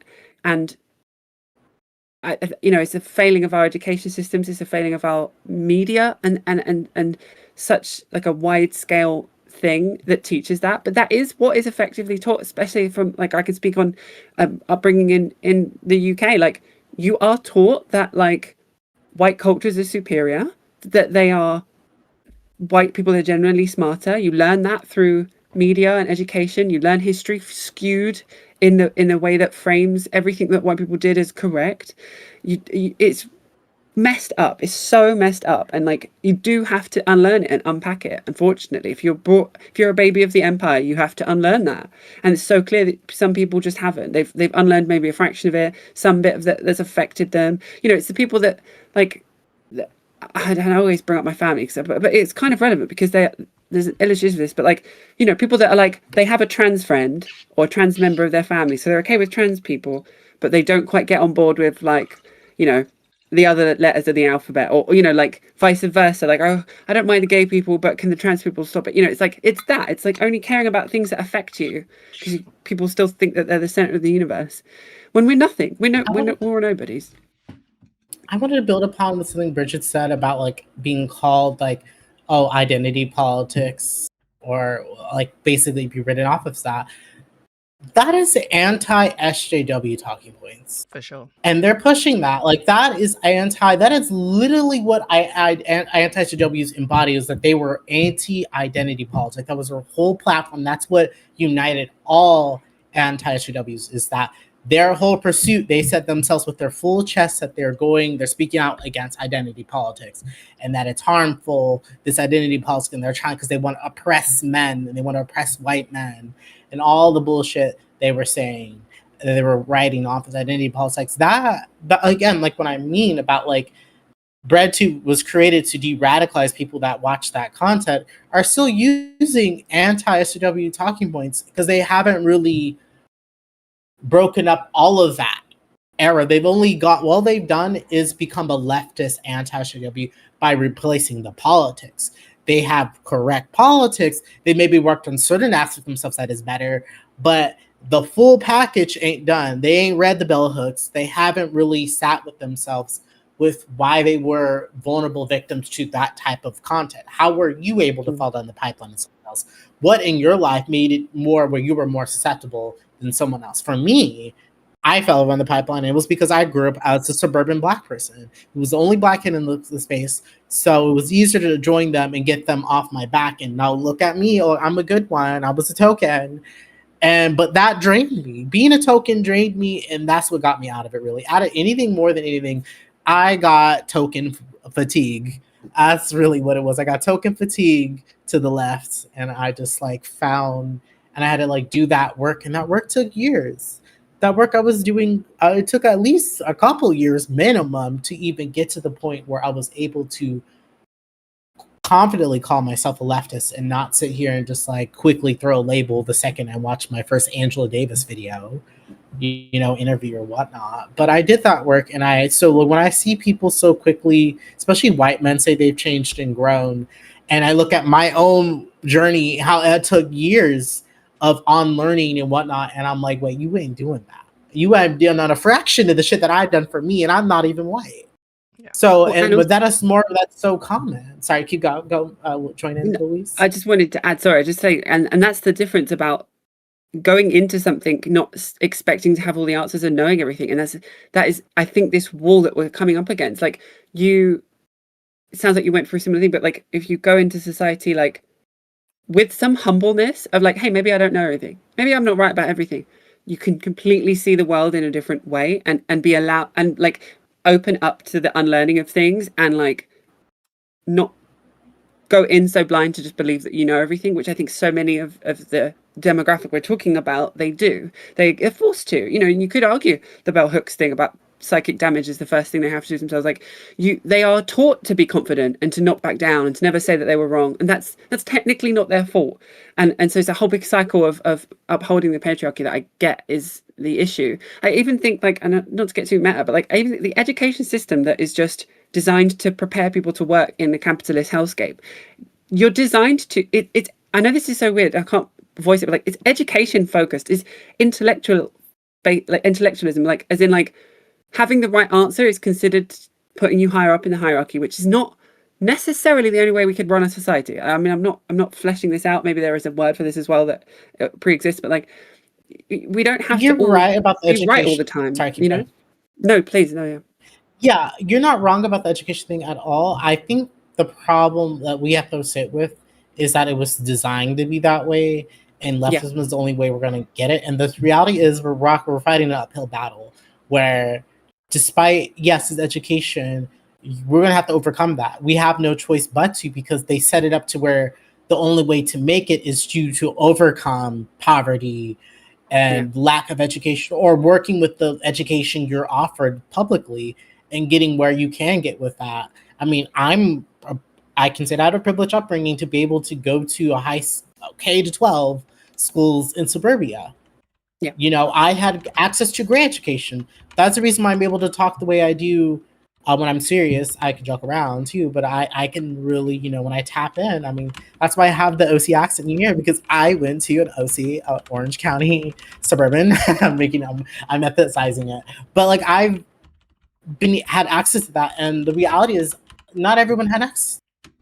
it's a failing of our education systems. It's a failing of our media, and such like a wide scale thing that teaches that. But that is what is effectively taught, especially from like I can speak on upbringing in the UK. Like you are taught that like white cultures are superior, that they are white people are generally smarter. You learn that through media and education. You learn history skewed in the way that frames everything that white people did as correct. It's messed up. It's so messed up, and like you do have to unlearn it and unpack it. Unfortunately, if you're a baby of the empire, you have to unlearn that. And it's so clear that some people just haven't. They've unlearned maybe a fraction of it, some bit of that that's affected them. It's the people that like. I always bring up my family, but it's kind of relevant because there's an illustration of this. But like, people that are like, they have a trans friend or a trans member of their family, so they're okay with trans people, but they don't quite get on board with like, the other letters of the alphabet, or like vice versa. Like, oh, I don't mind the gay people, but can the trans people stop it? It's like it's like only caring about things that affect you because people still think that they're the center of the universe when we're nothing. We're nobodies. I wanted to build upon what something Bridget said about like being called like, oh, identity politics, or like basically be written off of that. That is anti-SJW talking points. For sure. And they're pushing that. Like that is literally what anti-SJWs embody, is that they were anti-identity politics. That was their whole platform. That's what united all anti-SJWs, is that their whole pursuit, they set themselves with their full chest that they're speaking out against identity politics, and that it's harmful, this identity politics, and they're trying because they want to oppress men and they want to oppress white men and all the bullshit they were saying. They were writing off as identity politics. That again, like what I mean about like Bread2 was created to de-radicalize people that watch that content, are still using anti-SJW talking points because they haven't really broken up all of that era. They've done is become a leftist anti-SJW by replacing the politics. They have correct politics. They maybe worked on certain aspects of themselves that is better, but the full package ain't done. They ain't read the bell hooks. They haven't really sat with themselves with why they were vulnerable victims to that type of content. How were you able to fall down the pipeline and something else? What in your life made it more where you were more susceptible than someone else? For me, I fell around the pipeline, and it was because I grew up as a suburban Black person. It was the only Black kid in the space, so it was easier to join them and get them off my back. And now look at me, oh, I'm a good one. I was a token. But that drained me. Being a token drained me, and that's what got me out of it, really. Out of anything, more than anything, I got token fatigue. That's really what it was. I got token fatigue to the left, and I just like found, and I had to like do that work, and that work took years. That work I was doing, it took at least a couple years minimum to even get to the point where I was able to confidently call myself a leftist and not sit here and just like quickly throw a label the second I watched my first Angela Davis video, interview or whatnot. But I did that work, and so when I see people so quickly, especially white men, say they've changed and grown, and I look at my own journey, how it took years of unlearning and whatnot, and I'm like, wait, you ain't doing that. You have done a fraction of the shit that I've done for me, and I'm not even white. Yeah. So, but that's so common. Sorry, keep go join in, Louise. I just wanted to add, sorry, just say, and that's the difference about going into something not expecting to have all the answers and knowing everything. And that is, I think, this wall that we're coming up against. Like it sounds like you went through a similar thing, but like if you go into society like with some humbleness of like, hey, maybe I don't know everything. Maybe I'm not right about everything. You can completely see the world in a different way and be allowed and like open up to the unlearning of things and like not go in so blind to just believe that you know everything, which I think so many of the demographic we're talking about, they do. They are forced to. You know, and you could argue the bell hooks thing about psychic damage is the first thing they have to do themselves. Like they are taught to be confident and to not back down and to never say that they were wrong, and that's technically not their fault. And so it's a whole big cycle of upholding the patriarchy that I get is the issue. I even think, like, and not to get too meta, but like I even think the education system that is just designed to prepare people to work in the capitalist hellscape, you're designed to it's I know this is so weird, I can't voice it, but like it's education focused, is intellectual, like intellectualism, like as in like having the right answer is considered putting you higher up in the hierarchy, which is not necessarily the only way we could run a society. I mean, I'm not fleshing this out. Maybe there is a word for this as well that pre-exists, but like we don't have You're to all right about the be education. right all the time. Sorry, you know? going. No, please, no, yeah. Yeah, you're not wrong about the education thing at all. I think the problem that we have to sit with is that it was designed to be that way, and leftism is the only way we're going to get it. And the reality is we're fighting an uphill battle where, despite, yes, it's education, we're going to have to overcome that. We have no choice but to, because they set it up to where the only way to make it is to overcome poverty and lack of education, or working with the education you're offered publicly and getting where you can get with that. I mean, I consider that a privileged upbringing to be able to go to a K to 12 schools in suburbia. Yeah. You know, I had access to great education. That's the reason why I'm able to talk the way I do. When I'm serious, I can joke around too, but I can really, you know, when I tap in, I mean, that's why I have the OC accent in here, because I went to an OC, Orange County suburban. I'm emphasizing it, but like I've had access to that, and the reality is not everyone had access,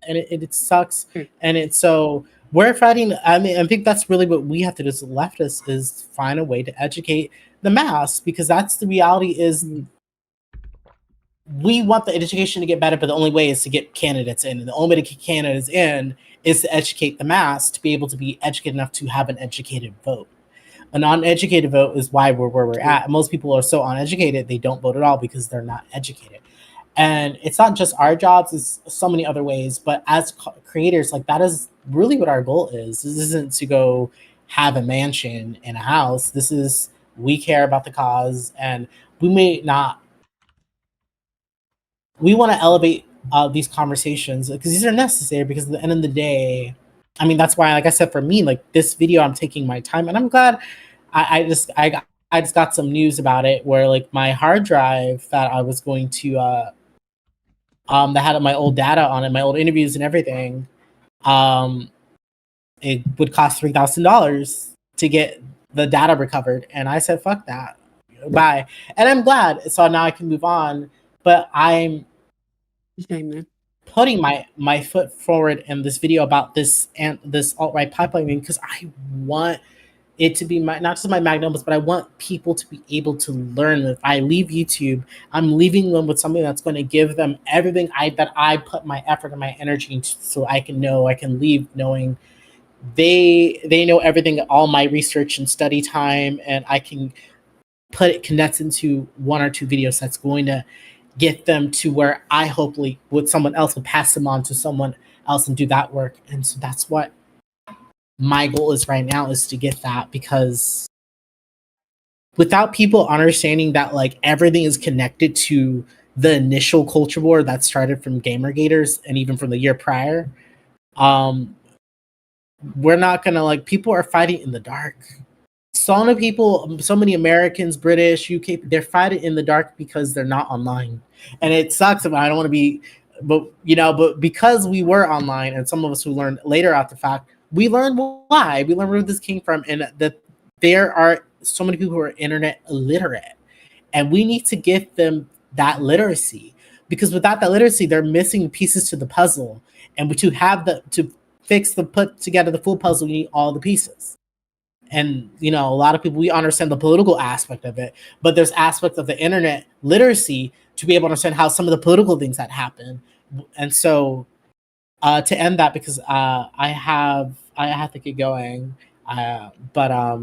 and it sucks. And it's so we're fighting. I mean, I think that's really what we have to do as leftists, is find a way to educate the mass, because that's the reality. Is we want the education to get better, but the only way is to get candidates in, and the only way to get candidates in is to educate the mass to be able to be educated enough to have an educated vote. A non-educated vote is why we're where we're at. Most people are so uneducated, they don't vote at all because they're not educated. And it's not just our jobs, it's so many other ways. But as creators, like, that is really what our goal is. This isn't to go have a mansion and a house. This is, we care about the cause, and we may not, we want to elevate these conversations because these are necessary, because at the end of the day, I mean, that's why, like I said, for me, like this video, I'm taking my time, and I'm glad I just got some news about it, where like my hard drive that I was going to that had my old data on it, my old interviews and everything, it would cost $3,000 to get the data recovered, and I said, fuck that, bye. And I'm glad, so now I can move on. But I'm putting my foot forward in this video about this and this alt-right pipelining, because I want it to be not just my magnum opus, but I want people to be able to learn. If I leave YouTube, I'm leaving them with something that's going to give them everything that I put my effort and my energy into, so I can leave knowing they know everything, all my research and study time, and I can condense into one or two videos that's going to get them to where I hopefully with someone else will pass them on to someone else and do that work. And so that's what my goal is right now, is to get that, because without people understanding that like everything is connected to the initial culture war that started from Gamergaters and even from the year prior, we're not gonna, like, people are fighting in the dark. So many people, so many Americans, British, UK, they're fighting in the dark because they're not online. And it sucks. I don't want to be, but because we were online, and some of us who learned later after the fact, we learned why. We learned where this came from, and that there are so many people who are internet illiterate. And we need to give them that literacy, because without that literacy, they're missing pieces to the puzzle. And to put together the full puzzle, you need all the pieces. And, a lot of people, we understand the political aspect of it, but there's aspects of the internet literacy to be able to understand how some of the political things that happen. And so to end that, because I have to get going, but I'm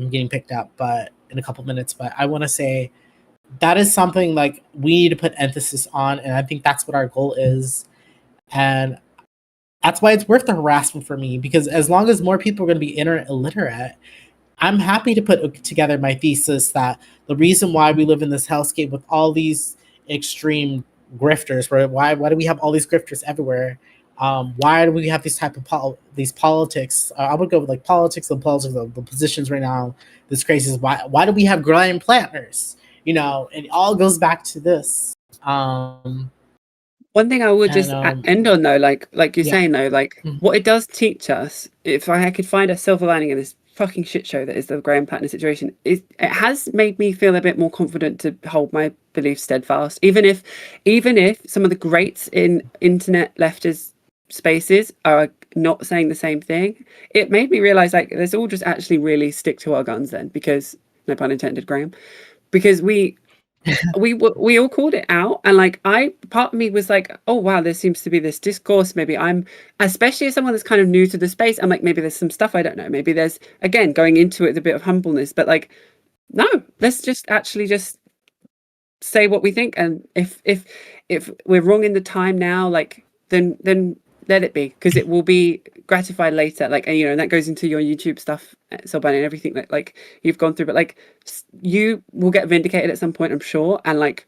getting picked up, but in a couple minutes. But I want to say that is something like we need to put emphasis on, and I think that's what our goal is. And That's why it's worth the harassment for me, because as long as more people are going to be internet illiterate, I'm happy to put together my thesis that the reason why we live in this hellscape with all these extreme grifters, right? Why do we have all these grifters everywhere? Why do we have these type of these politics? I would go with like politics, the positions right now. This crazy is why do we have Graham Platners? You know, and it all goes back to this. One thing I would just end on though, like you're yeah. saying though, like what it does teach us, if I could find a silver lining in this fucking shit show that is the Graham Platner situation, it has made me feel a bit more confident to hold my beliefs steadfast, even if some of the greats in internet leftist spaces are not saying the same thing. It made me realize like let's all just actually really stick to our guns then, because no pun intended, Graham, because we all called it out, and like part of me was like, oh wow, there seems to be this discourse. Maybe I'm, especially as someone that's kind of new to the space, I'm like, maybe there's some stuff I don't know. Maybe there's, again, going into it with a bit of humbleness, but like, no, let's just actually just say what we think, and if we're wrong in the time now, like then let it be, because it will be gratified later. Like, you know, and that goes into your YouTube stuff, Sobani, and everything that like you've gone through. But like, you will get vindicated at some point, I'm sure. And like,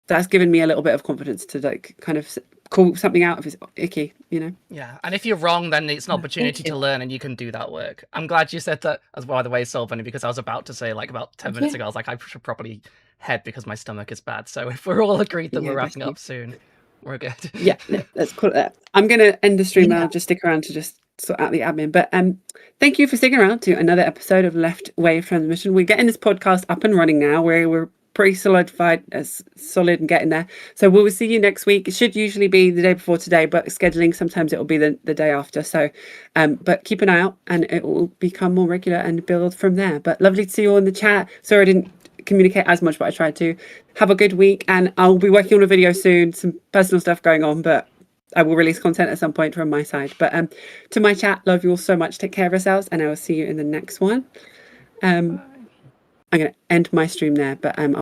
that's given me a little bit of confidence to like kind of call something out if it's icky, you know? Yeah, and if you're wrong, then it's an opportunity to learn, and you can do that work. I'm glad you said that as well, by the way, Sobani, because I was about to say, like, about 10 minutes ago, I was like, I should probably head because my stomach is bad. So if we're all agreed that we're wrapping up soon, we're good. Yeah, let's call it that. I'm going to end the stream now. Just stick around to just sort out the admin. But thank you for sticking around to another episode of Left Wave Transmission. We're getting this podcast up and running now. We're pretty solidified, as solid and getting there. So we'll see you next week. It should usually be the day before today, but scheduling, sometimes it will be the day after. So, but keep an eye out and it will become more regular and build from there. But lovely to see you all in the chat. Sorry I didn't communicate as much, but I tried to. Have a good week, and I'll be working on a video soon. Some personal stuff going on, but I will release content at some point from my side. But to my chat, love you all so much. Take care of yourselves, and I will see you in the next one. I'm going to end my stream there, but